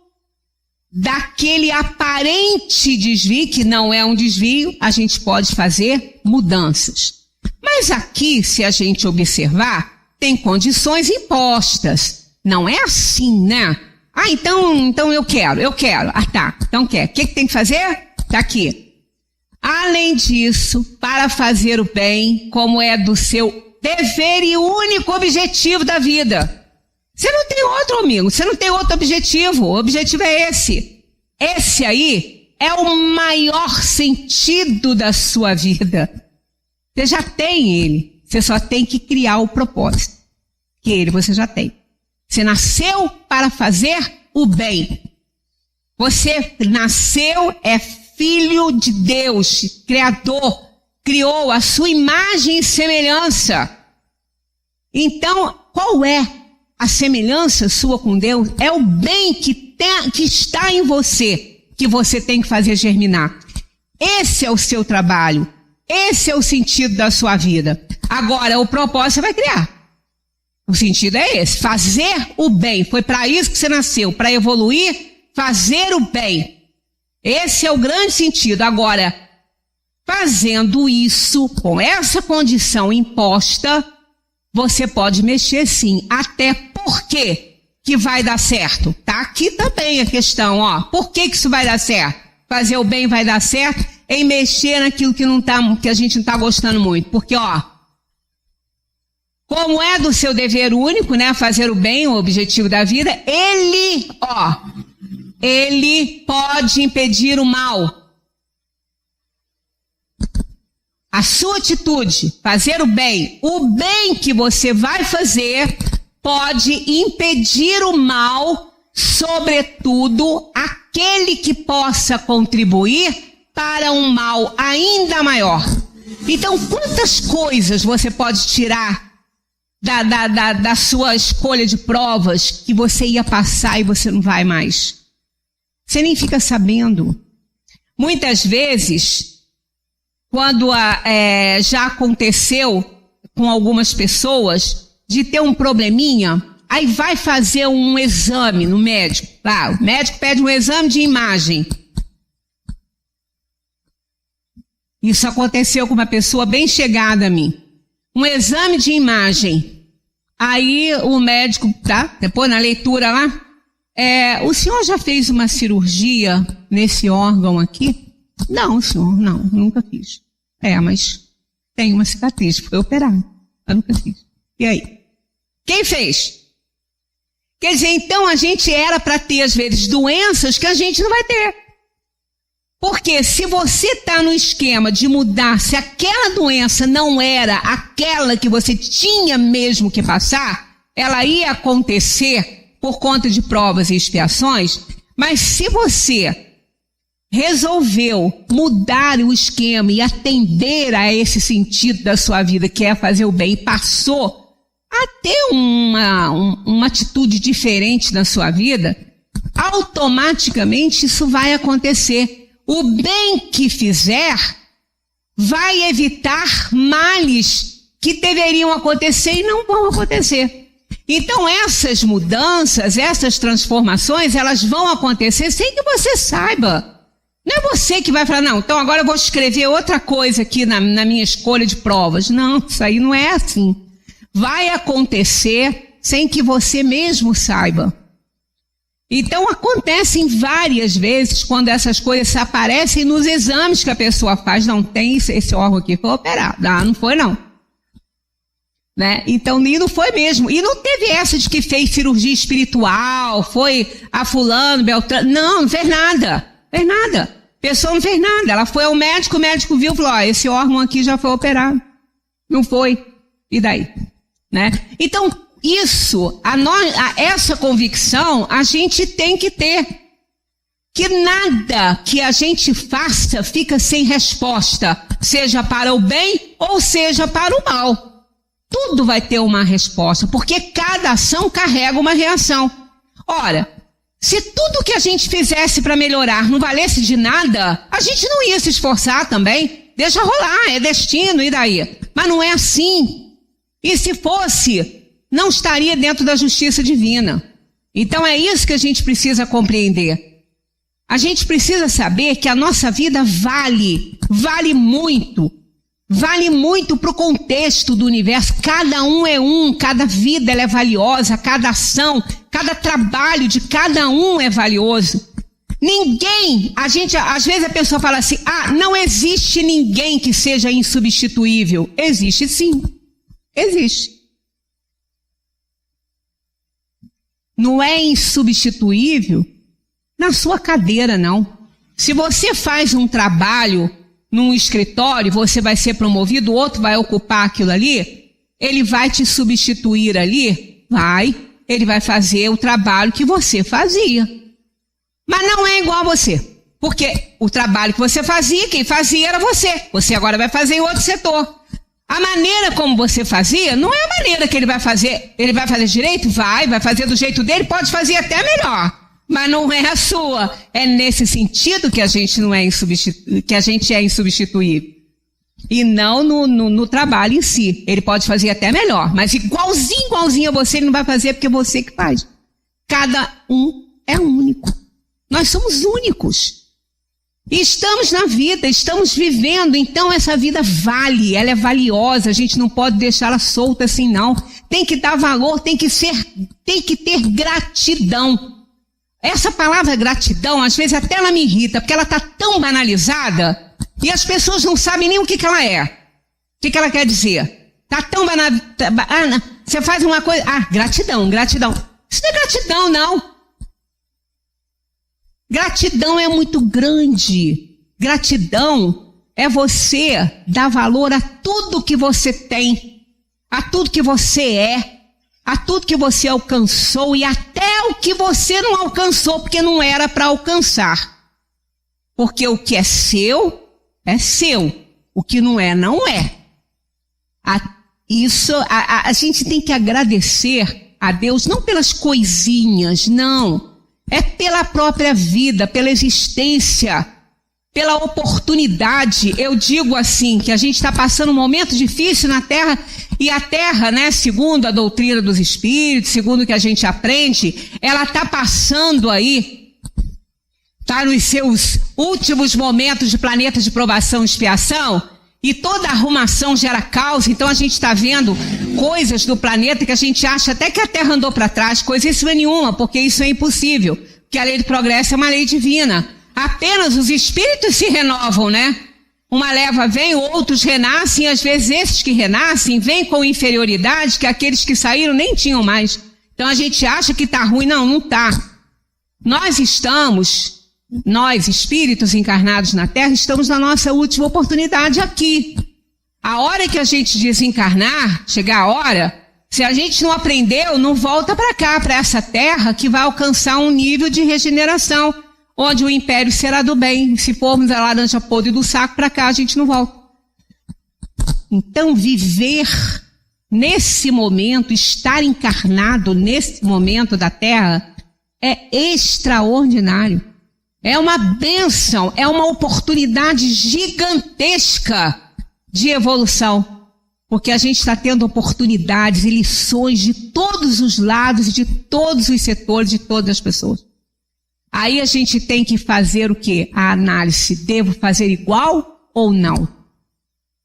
daquele aparente desvio, que não é um desvio, a gente pode fazer mudanças. Mas aqui, se a gente observar, tem condições impostas. Não é assim, né? Ah, então eu quero. Ah, tá. Então quer. O que tem que fazer? Tá aqui. Além disso, para fazer o bem, como é do seu dever e único objetivo da vida. Você não tem outro, amigo. Você não tem outro objetivo. O objetivo é esse. Esse aí é o maior sentido da sua vida. Você já tem ele. Você só tem que criar o propósito. Que ele você já tem. Você nasceu para fazer o bem. Você nasceu, é filho de Deus, Criador, criou a sua imagem e semelhança. Então, qual é a semelhança sua com Deus? É o bem que está em você, que você tem que fazer germinar. Esse é o seu trabalho, esse é o sentido da sua vida. Agora, o propósito você vai criar. O sentido é esse, fazer o bem. Foi para isso que você nasceu, para evoluir, fazer o bem. Esse é o grande sentido. Agora, fazendo isso, com essa condição imposta, você pode mexer sim. Até porque que vai dar certo? Tá aqui também a questão, ó. Por que isso vai dar certo? Fazer o bem vai dar certo em mexer naquilo que a gente não está gostando muito. Porque, ó, como é do seu dever único, né? Fazer o bem, o objetivo da vida, ele pode impedir o mal. A sua atitude, fazer o bem que você vai fazer, pode impedir o mal, sobretudo aquele que possa contribuir para um mal ainda maior. Então, quantas coisas você pode tirar da sua escolha de provas que você ia passar e você não vai mais? Você nem fica sabendo. Muitas vezes, quando já aconteceu com algumas pessoas de ter um probleminha, aí vai fazer um exame no médico. O médico pede um exame de imagem. Isso aconteceu com uma pessoa bem chegada a mim. Um exame de imagem. Aí o médico, depois na leitura lá, o senhor já fez uma cirurgia nesse órgão aqui? Não, senhor, não, nunca fiz. Mas tem uma cicatriz, foi operado. Eu nunca fiz. E aí? Quem fez? Quer dizer, então a gente era para ter, às vezes, doenças que a gente não vai ter. Porque se você está no esquema de mudar, se aquela doença não era aquela que você tinha mesmo que passar, ela ia acontecer por conta de provas e expiações, mas se você resolveu mudar o esquema e atender a esse sentido da sua vida, que é fazer o bem, e passou a ter uma atitude diferente na sua vida, automaticamente isso vai acontecer. O bem que fizer vai evitar males que deveriam acontecer e não vão acontecer. Então essas mudanças, essas transformações, elas vão acontecer sem que você saiba. Não é você que vai falar, não, então agora eu vou escrever outra coisa aqui na minha escolha de provas. Não, isso aí não é assim. Vai acontecer sem que você mesmo saiba. Então acontecem várias vezes quando essas coisas aparecem nos exames que a pessoa faz. Não, tem esse órgão aqui, foi operado. Não foi não. Né? Então, e não foi mesmo. E não teve essa de que fez cirurgia espiritual, foi a fulano, Beltrano. Não fez nada. Fez nada. A pessoa não fez nada. Ela foi ao médico, o médico viu e falou, esse órgão aqui já foi operado. Não foi. E daí? Né? Então, essa convicção a gente tem que ter. Que nada que a gente faça fica sem resposta, seja para o bem ou seja para o mal. Tudo vai ter uma resposta, porque cada ação carrega uma reação. Ora, se tudo que a gente fizesse para melhorar não valesse de nada, a gente não ia se esforçar também. Deixa rolar, é destino, e daí? Mas não é assim. E se fosse, não estaria dentro da justiça divina. Então é isso que a gente precisa compreender. A gente precisa saber que a nossa vida vale muito. Vale muito para o contexto do universo. Cada um é cada vida ela é valiosa, cada ação, cada trabalho de cada um é valioso. Ninguém, às vezes a pessoa fala assim, não existe ninguém que seja insubstituível. Existe sim, existe. Não é insubstituível na sua cadeira, não. Se você faz um trabalho num escritório, você vai ser promovido, o outro vai ocupar aquilo ali, ele vai te substituir ali? Ele vai fazer o trabalho que você fazia. Mas não é igual a você. Porque o trabalho que você fazia, quem fazia era você. Você agora vai fazer em outro setor. A maneira como você fazia, não é a maneira que ele vai fazer. Ele vai fazer direito? Vai fazer do jeito dele, pode fazer até melhor. Mas não é a sua. É nesse sentido que a gente é insubstituível. E não no trabalho em si. Ele pode fazer até melhor. Mas igualzinho a você, ele não vai fazer porque é você que faz. Cada um é único. Nós somos únicos. E estamos na vida, estamos vivendo. Então essa vida vale, ela é valiosa. A gente não pode deixá-la solta assim, não. Tem que dar valor, tem que ter gratidão. Essa palavra gratidão, às vezes até ela me irrita, porque ela está tão banalizada e as pessoas não sabem nem o que ela é. O que ela quer dizer? Está tão banalizada. Você faz uma coisa. Gratidão. Isso não é gratidão, não. Gratidão é muito grande. Gratidão é você dar valor a tudo que você tem, a tudo que você é, a tudo que você alcançou e até o que você não alcançou, porque não era para alcançar. Porque o que é seu, o que não é, não é. A gente tem que agradecer a Deus, não pelas coisinhas, não. É pela própria vida, pela existência, pela oportunidade. Eu digo assim, que a gente está passando um momento difícil na Terra, e a Terra, né, segundo a doutrina dos Espíritos, segundo o que a gente aprende, ela está passando aí, está nos seus últimos momentos de planeta de provação e expiação, e toda arrumação gera causa. Então a gente está vendo coisas do planeta que a gente acha até que a Terra andou para trás, coisa nenhuma, porque isso é impossível, porque a lei do progresso é uma lei divina. Apenas os espíritos se renovam, né? Uma leva vem, outros renascem, e às vezes esses que renascem vêm com inferioridade que aqueles que saíram nem tinham mais. Então a gente acha que está ruim, não está. Nós espíritos encarnados na Terra, estamos na nossa última oportunidade aqui. A hora que a gente desencarnar, chegar a hora, se a gente não aprendeu, não volta para cá, para essa Terra que vai alcançar um nível de regeneração, onde o império será do bem. Se formos a laranja podre do saco para cá, a gente não volta. Então, viver nesse momento, estar encarnado nesse momento da Terra, é extraordinário. É uma bênção, é uma oportunidade gigantesca de evolução. Porque a gente está tendo oportunidades e lições de todos os lados, de todos os setores, de todas as pessoas. Aí a gente tem que fazer o quê? A análise. Devo fazer igual ou não?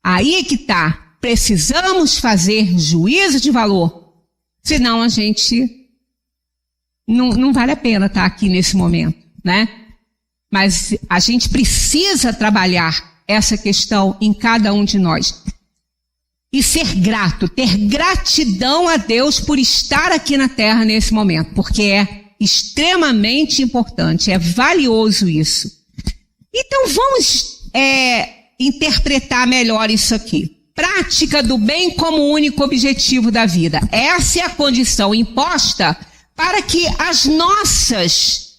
Aí é que tá. Precisamos fazer juízo de valor. Senão a gente não vale a pena estar aqui nesse momento, né? Mas a gente precisa trabalhar essa questão em cada um de nós. E ser grato, ter gratidão a Deus por estar aqui na Terra nesse momento, porque é extremamente importante, é valioso isso. Então vamos interpretar melhor isso aqui. Prática do bem como único objetivo da vida. Essa é a condição imposta para que as nossas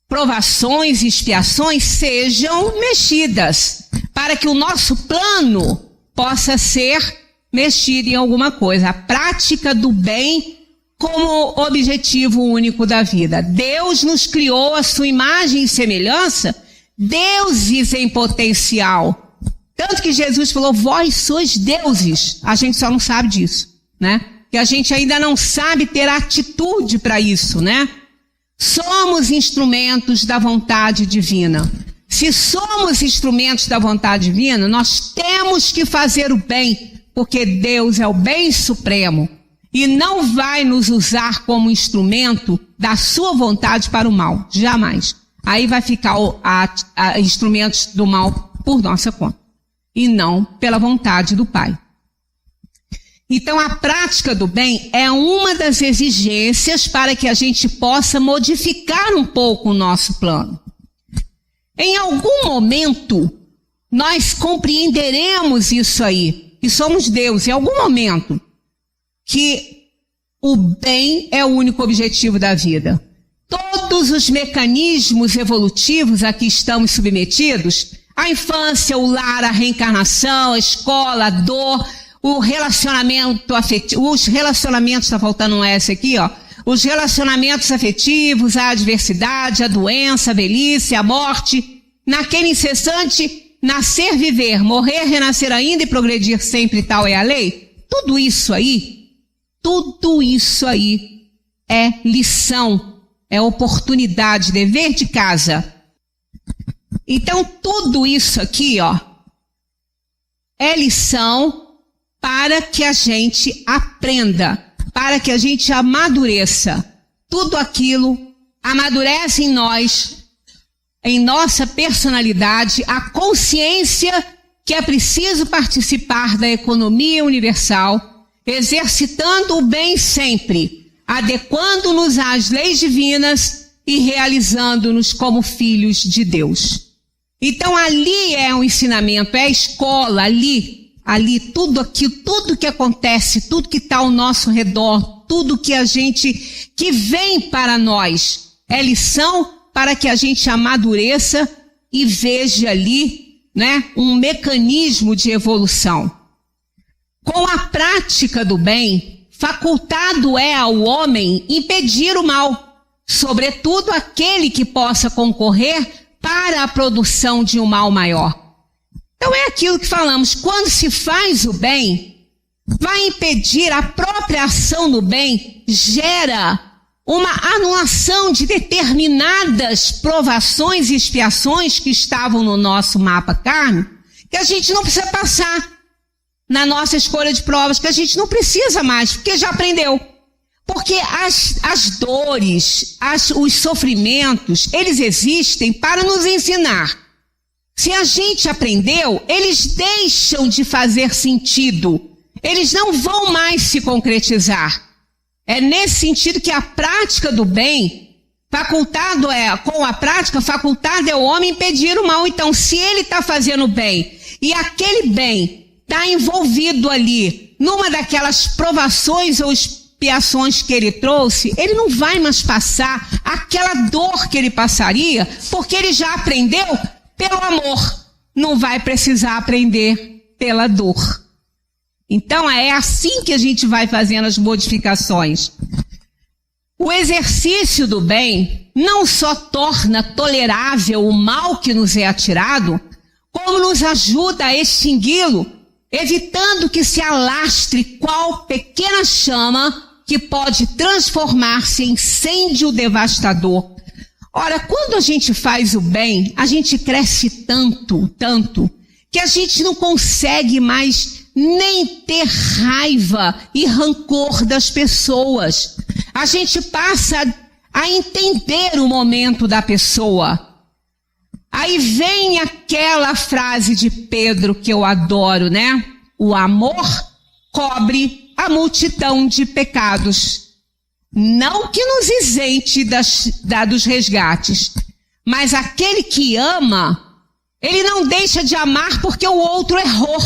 provações e expiações sejam mexidas, para que o nosso plano possa ser mexido em alguma coisa. A prática do bem como objetivo único da vida. Deus nos criou a sua imagem e semelhança, deuses em potencial. Tanto que Jesus falou, vós sois deuses. A gente só não sabe disso, né? Que a gente ainda não sabe ter atitude para isso, né? Somos instrumentos da vontade divina. Se somos instrumentos da vontade divina, nós temos que fazer o bem, porque Deus é o bem supremo e não vai nos usar como instrumento da sua vontade para o mal, jamais. Aí vai ficar instrumentos do mal por nossa conta e não pela vontade do Pai. Então a prática do bem é uma das exigências para que a gente possa modificar um pouco o nosso plano. Em algum momento nós compreenderemos isso aí, que somos Deus, em algum momento, que o bem é o único objetivo da vida. Todos os mecanismos evolutivos a que estamos submetidos, a infância, o lar, a reencarnação, a escola, a dor, o relacionamento afetivo, os relacionamentos, está faltando um S aqui, ó, os relacionamentos afetivos, a adversidade, a doença, a velhice, a morte, naquele incessante nascer, viver, morrer, renascer ainda e progredir sempre, tal é a lei. Tudo isso aí é lição, é oportunidade, dever de casa. Então tudo isso aqui, ó, é lição para que a gente aprenda, para que a gente amadureça. Tudo aquilo amadurece em nós, em nossa personalidade, a consciência que é preciso participar da economia universal, exercitando o bem sempre, adequando-nos às leis divinas e realizando-nos como filhos de Deus. Então ali é um ensinamento, é a escola, ali tudo aquilo, tudo que acontece, tudo que está ao nosso redor, tudo que vem para nós, é lição para que a gente amadureça e veja ali, né, um mecanismo de evolução. Com a prática do bem, facultado é ao homem impedir o mal, sobretudo aquele que possa concorrer para a produção de um mal maior. Então é aquilo que falamos, quando se faz o bem, vai impedir a própria ação no bem, gera uma anulação de determinadas provações e expiações que estavam no nosso mapa kármico, que a gente não precisa passar na nossa escolha de provas, que a gente não precisa mais, porque já aprendeu. Porque as dores, os sofrimentos, eles existem para nos ensinar. Se a gente aprendeu, eles deixam de fazer sentido. Eles não vão mais se concretizar. É nesse sentido que a prática do bem, com a prática, facultado é o homem impedir o mal. Então, se ele está fazendo bem, e aquele bem está envolvido ali, numa daquelas provações ou expiações que ele trouxe, ele não vai mais passar aquela dor que ele passaria, porque ele já aprendeu pelo amor, não vai precisar aprender pela dor. Então é assim que a gente vai fazendo as modificações. O exercício do bem não só torna tolerável o mal que nos é atirado, como nos ajuda a extingui-lo, evitando que se alastre qual pequena chama que pode transformar-se em incêndio devastador. Ora, quando a gente faz o bem, a gente cresce tanto, que a gente não consegue mais nem ter raiva e rancor das pessoas. A gente passa a entender o momento da pessoa. Aí vem aquela frase de Pedro que eu adoro, né? O amor cobre a multidão de pecados. Não que nos isente dos resgates, mas aquele que ama, ele não deixa de amar porque o outro errou.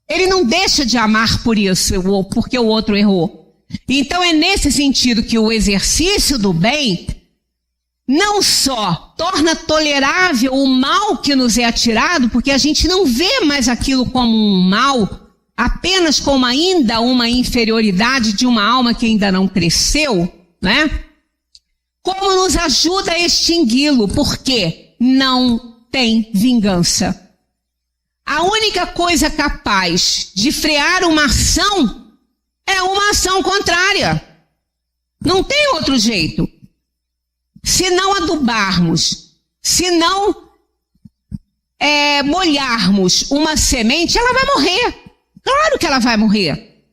Ele não deixa de amar por isso, porque o outro errou. Então é nesse sentido que o exercício do bem não só torna tolerável o mal que nos é atirado, porque a gente não vê mais aquilo como um mal, apenas como ainda uma inferioridade de uma alma que ainda não cresceu, né? Como nos ajuda a extingui-lo, porque não tem vingança. A única coisa capaz de frear uma ação é uma ação contrária. Não tem outro jeito. Se não adubarmos, se não molharmos uma semente, ela vai morrer. Claro que ela vai morrer.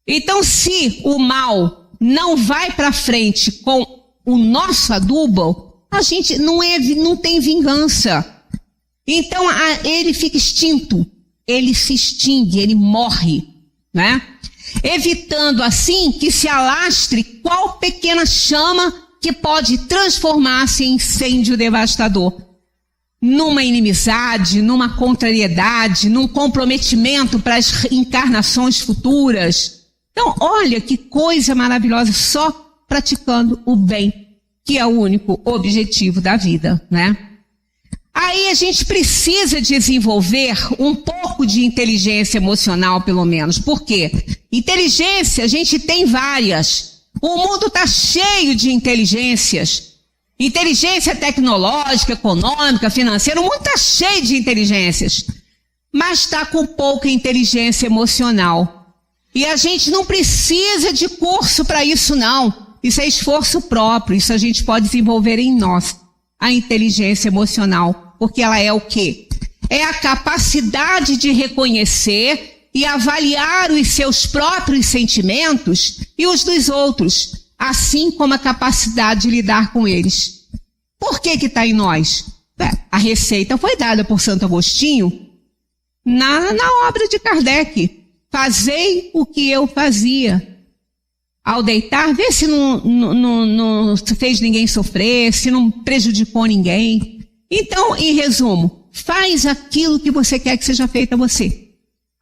Então, se o mal não vai para frente com o nosso adubo, a gente não tem vingança. Então, ele fica extinto. Ele se extingue, ele morre, né? Evitando assim que se alastre qual pequena chama que pode transformar-se em incêndio devastador. Numa inimizade, numa contrariedade, num comprometimento para as encarnações futuras. Então, olha que coisa maravilhosa, só praticando o bem, que é o único objetivo da vida, né? Aí a gente precisa desenvolver um pouco de inteligência emocional, pelo menos. Por quê? Inteligência, a gente tem várias. O mundo está cheio de inteligências. Inteligência tecnológica, econômica, financeira, o mundo está cheio de inteligências. Mas está com pouca inteligência emocional. E a gente não precisa de curso para isso, não. Isso é esforço próprio, isso a gente pode desenvolver em nós. A inteligência emocional, porque ela é o quê? É a capacidade de reconhecer e avaliar os seus próprios sentimentos e os dos outros, assim como a capacidade de lidar com eles. Por que está em nós? A receita foi dada por Santo Agostinho na obra de Kardec. Fazei o que eu fazia. Ao deitar, vê se não fez ninguém sofrer, se não prejudicou ninguém. Então, em resumo, faz aquilo que você quer que seja feito a você.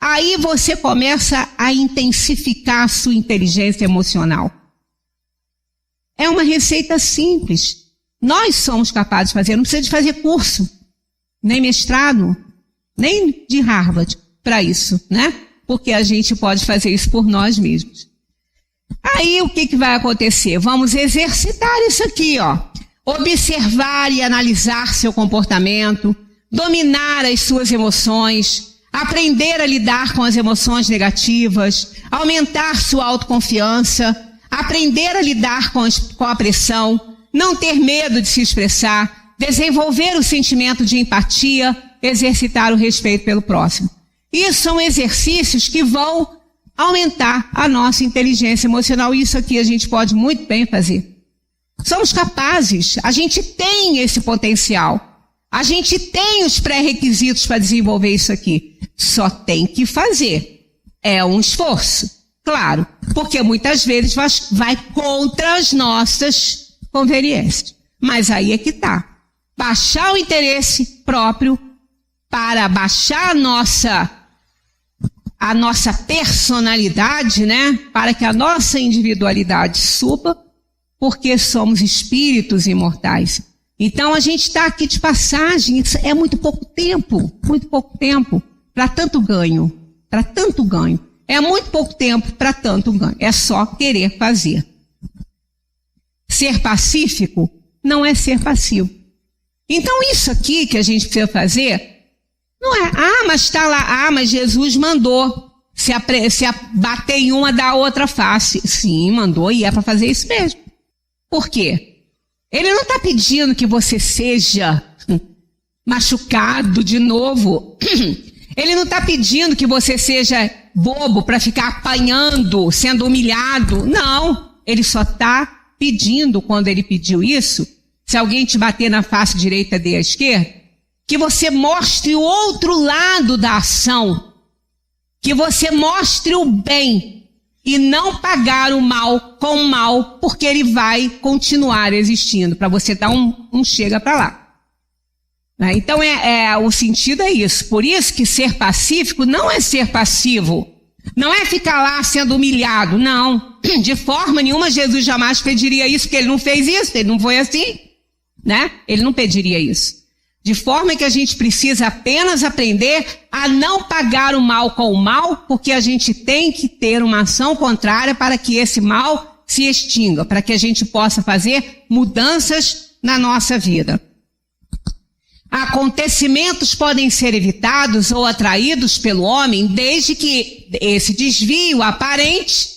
Aí você começa a intensificar a sua inteligência emocional. É uma receita simples. Nós somos capazes de fazer, não precisa de fazer curso, nem mestrado, nem de Harvard para isso, né? Porque a gente pode fazer isso por nós mesmos. Aí o que vai acontecer? Vamos exercitar isso aqui, ó. Observar e analisar seu comportamento, dominar as suas emoções, aprender a lidar com as emoções negativas, aumentar sua autoconfiança, aprender a lidar com a pressão, não ter medo de se expressar, desenvolver o sentimento de empatia, exercitar o respeito pelo próximo. Isso são exercícios que vão aumentar a nossa inteligência emocional. Isso aqui a gente pode muito bem fazer. Somos capazes, a gente tem esse potencial. A gente tem os pré-requisitos para desenvolver isso aqui. Só tem que fazer. É um esforço, claro, porque muitas vezes vai contra as nossas conveniências. Mas aí é que está. Baixar o interesse próprio para baixar a nossa personalidade, né? Para que a nossa individualidade suba, porque somos espíritos imortais. Então a gente está aqui de passagem, isso é muito pouco tempo para tanto ganho, É muito pouco tempo para tanto ganho, é só querer fazer. Ser pacífico não é ser passivo. Então isso aqui que a gente precisa fazer, não é, mas está lá, mas Jesus mandou se bater em uma da outra face. Sim, mandou e é para fazer isso mesmo. Por quê? Ele não está pedindo que você seja machucado de novo. Ele não está pedindo que você seja bobo para ficar apanhando, sendo humilhado. Não, ele só está pedindo, quando ele pediu isso, se alguém te bater na face direita, dê à esquerda, que você mostre o outro lado da ação, que você mostre o bem e não pagar o mal com o mal, porque ele vai continuar existindo, para você dar um chega para lá. Então o sentido é isso. Por isso que ser pacífico não é ser passivo, não é ficar lá sendo humilhado, não. De forma nenhuma Jesus jamais pediria isso, porque ele não fez isso, ele não foi assim, né? Ele não pediria isso. De forma que a gente precisa apenas aprender a não pagar o mal com o mal, porque a gente tem que ter uma ação contrária para que esse mal se extinga, para que a gente possa fazer mudanças na nossa vida. Acontecimentos podem ser evitados ou atraídos pelo homem desde que esse desvio aparente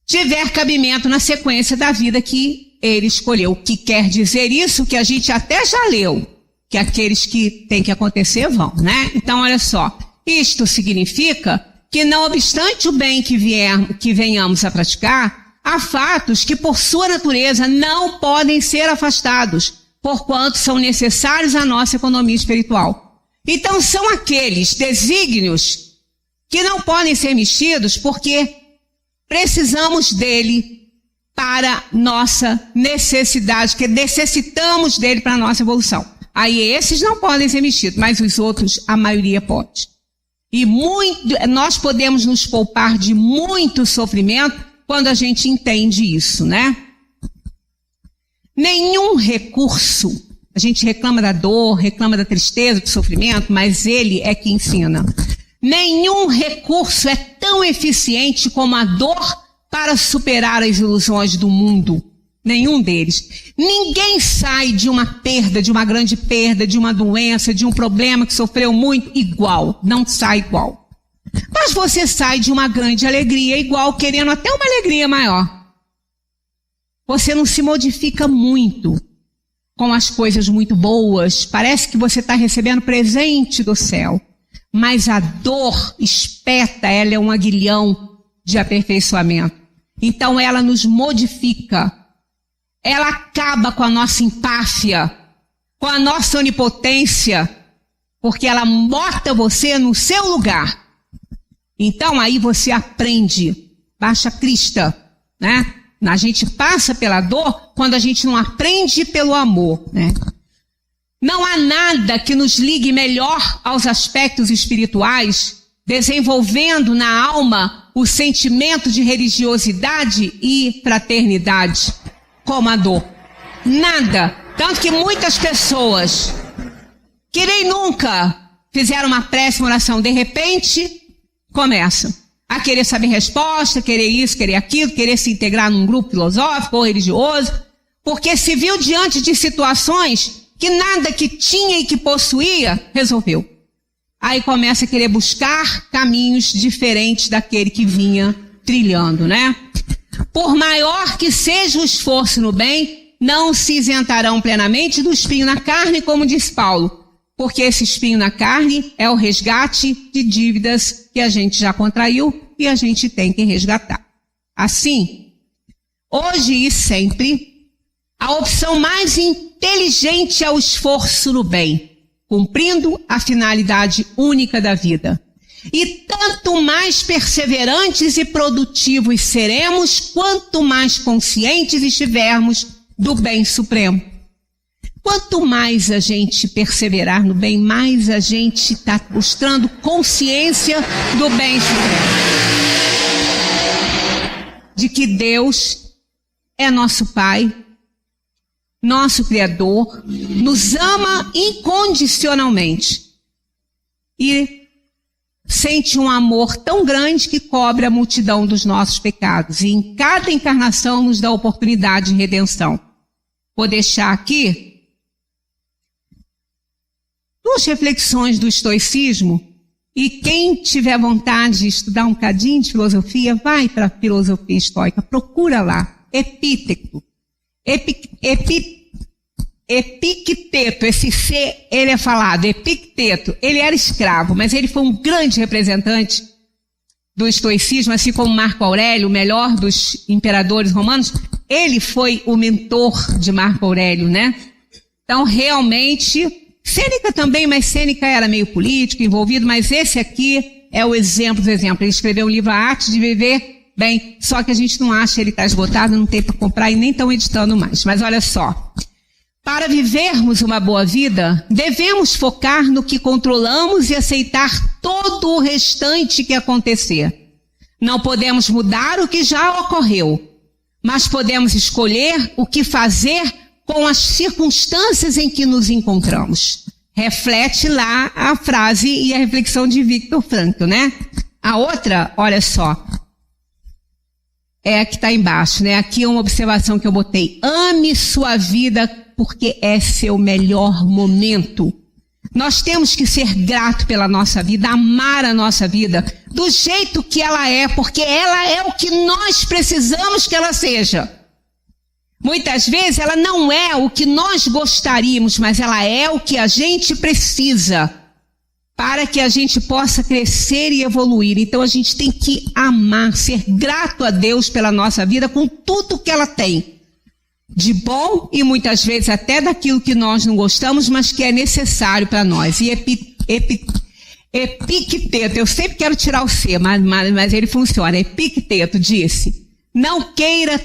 tiver cabimento na sequência da vida que ele escolheu. O que quer dizer isso? Que a gente até já leu, que aqueles que tem que acontecer vão, né? Então, olha só, isto significa que não obstante o bem que venhamos a praticar, há fatos que por sua natureza não podem ser afastados, porquanto são necessários à nossa economia espiritual. Então são aqueles desígnios que não podem ser mexidos porque precisamos dele para nossa necessidade, que necessitamos dele para a nossa evolução. Aí esses não podem ser mexidos, mas os outros, a maioria pode. E nós podemos nos poupar de muito sofrimento quando a gente entende isso, né? Nenhum recurso, a gente reclama da dor, reclama da tristeza, do sofrimento, mas ele é que ensina. Nenhum recurso é tão eficiente como a dor para superar as ilusões do mundo. Nenhum deles. Ninguém sai de uma perda, de uma grande perda, de uma doença, de um problema que sofreu muito, igual. Não sai igual. Mas você sai de uma grande alegria igual, querendo até uma alegria maior. Você não se modifica muito com as coisas muito boas. Parece que você está recebendo presente do céu. Mas a dor espeta, ela é um aguilhão de aperfeiçoamento. Então ela nos modifica. Ela acaba com a nossa empáfia, com a nossa onipotência, porque ela bota você no seu lugar. Então aí você aprende, baixa a crista, né? A gente passa pela dor quando a gente não aprende pelo amor, né? Não há nada que nos ligue melhor aos aspectos espirituais, desenvolvendo na alma o sentimento de religiosidade e fraternidade, como a dor. Nada. Tanto que muitas pessoas que nem nunca fizeram uma prece, uma oração, de repente começam a querer saber resposta, querer isso, querer aquilo, querer se integrar num grupo filosófico ou religioso, porque se viu diante de situações que nada que tinha e que possuía resolveu. Aí começa a querer buscar caminhos diferentes daquele que vinha trilhando, né? Por maior que seja o esforço no bem, não se isentarão plenamente do espinho na carne, como diz Paulo, porque esse espinho na carne é o resgate de dívidas que a gente já contraiu e a gente tem que resgatar. Assim, hoje e sempre, a opção mais inteligente é o esforço no bem, cumprindo a finalidade única da vida. E tanto mais perseverantes e produtivos seremos, quanto mais conscientes estivermos do bem supremo. Quanto mais a gente perseverar no bem, mais a gente está mostrando consciência do bem supremo. De que Deus é nosso Pai, nosso Criador, nos ama incondicionalmente e sente um amor tão grande que cobre a multidão dos nossos pecados. E em cada encarnação nos dá oportunidade de redenção. Vou deixar aqui duas reflexões do estoicismo, e quem tiver vontade de estudar um bocadinho de filosofia, vai para a filosofia estoica, procura lá, Epíteto. Epicteto, esse C, ele é falado, Epicteto, ele era escravo, mas ele foi um grande representante do estoicismo, assim como Marco Aurélio, o melhor dos imperadores romanos. Ele foi o mentor de Marco Aurélio, né? Então, realmente, Sêneca também, mas Sêneca era meio político, envolvido, mas esse aqui é o exemplo do exemplo. Ele escreveu um livro, A Arte de Viver Bem, só que a gente não acha, ele está esgotado, não tem para comprar e nem estão editando mais. Mas olha só, para vivermos uma boa vida, devemos focar no que controlamos e aceitar todo o restante que acontecer. Não podemos mudar o que já ocorreu, mas podemos escolher o que fazer com as circunstâncias em que nos encontramos. Reflete lá a frase e a reflexão de Viktor Frankl, né? A outra, olha só, é a que está embaixo, né? Aqui é uma observação que eu botei. Ame sua vida porque é seu melhor momento. Nós temos que ser grato pela nossa vida, amar a nossa vida do jeito que ela é, porque ela é o que nós precisamos que ela seja. Muitas vezes ela não é o que nós gostaríamos, mas ela é o que a gente precisa para que a gente possa crescer e evoluir. Então a gente tem que amar, ser grato a Deus pela nossa vida com tudo que ela tem. De bom e muitas vezes até daquilo que nós não gostamos, mas que é necessário para nós. E Epicteto, eu sempre quero tirar o C, mas ele funciona. Epicteto disse, não queira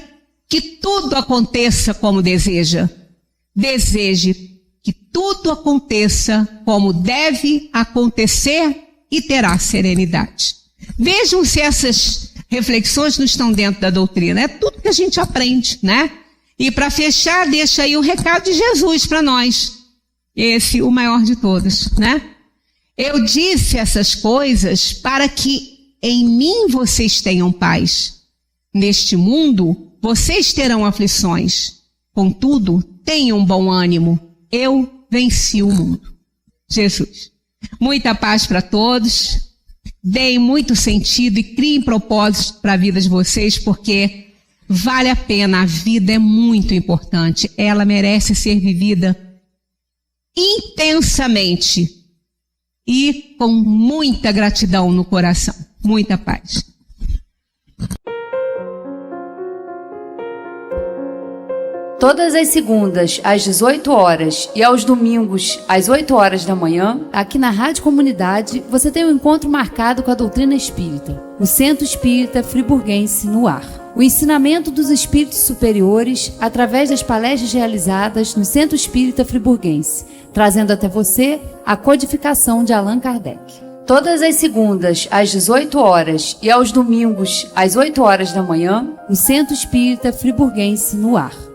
que tudo aconteça como deseja. Deseje que tudo aconteça como deve acontecer e terá serenidade. Vejam se essas reflexões não estão dentro da doutrina. É tudo que a gente aprende, né? E para fechar, deixa aí o recado de Jesus para nós. Esse, o maior de todos, né? Eu disse essas coisas para que em mim vocês tenham paz. Neste mundo, vocês terão aflições. Contudo, tenham bom ânimo. Eu venci o mundo. Jesus. Muita paz para todos. Deem muito sentido e criem propósitos para a vida de vocês, porque vale a pena, a vida é muito importante, ela merece ser vivida intensamente e com muita gratidão no coração, muita paz. Todas as segundas, às 18 horas e aos domingos, às 8 horas da manhã, aqui na Rádio Comunidade, você tem um encontro marcado com a doutrina espírita, o Centro Espírita Friburguense no ar. O ensinamento dos espíritos superiores através das palestras realizadas no Centro Espírita Friburguense, trazendo até você a codificação de Allan Kardec. Todas as segundas, às 18 horas e aos domingos, às 8 horas da manhã, o Centro Espírita Friburguense no ar.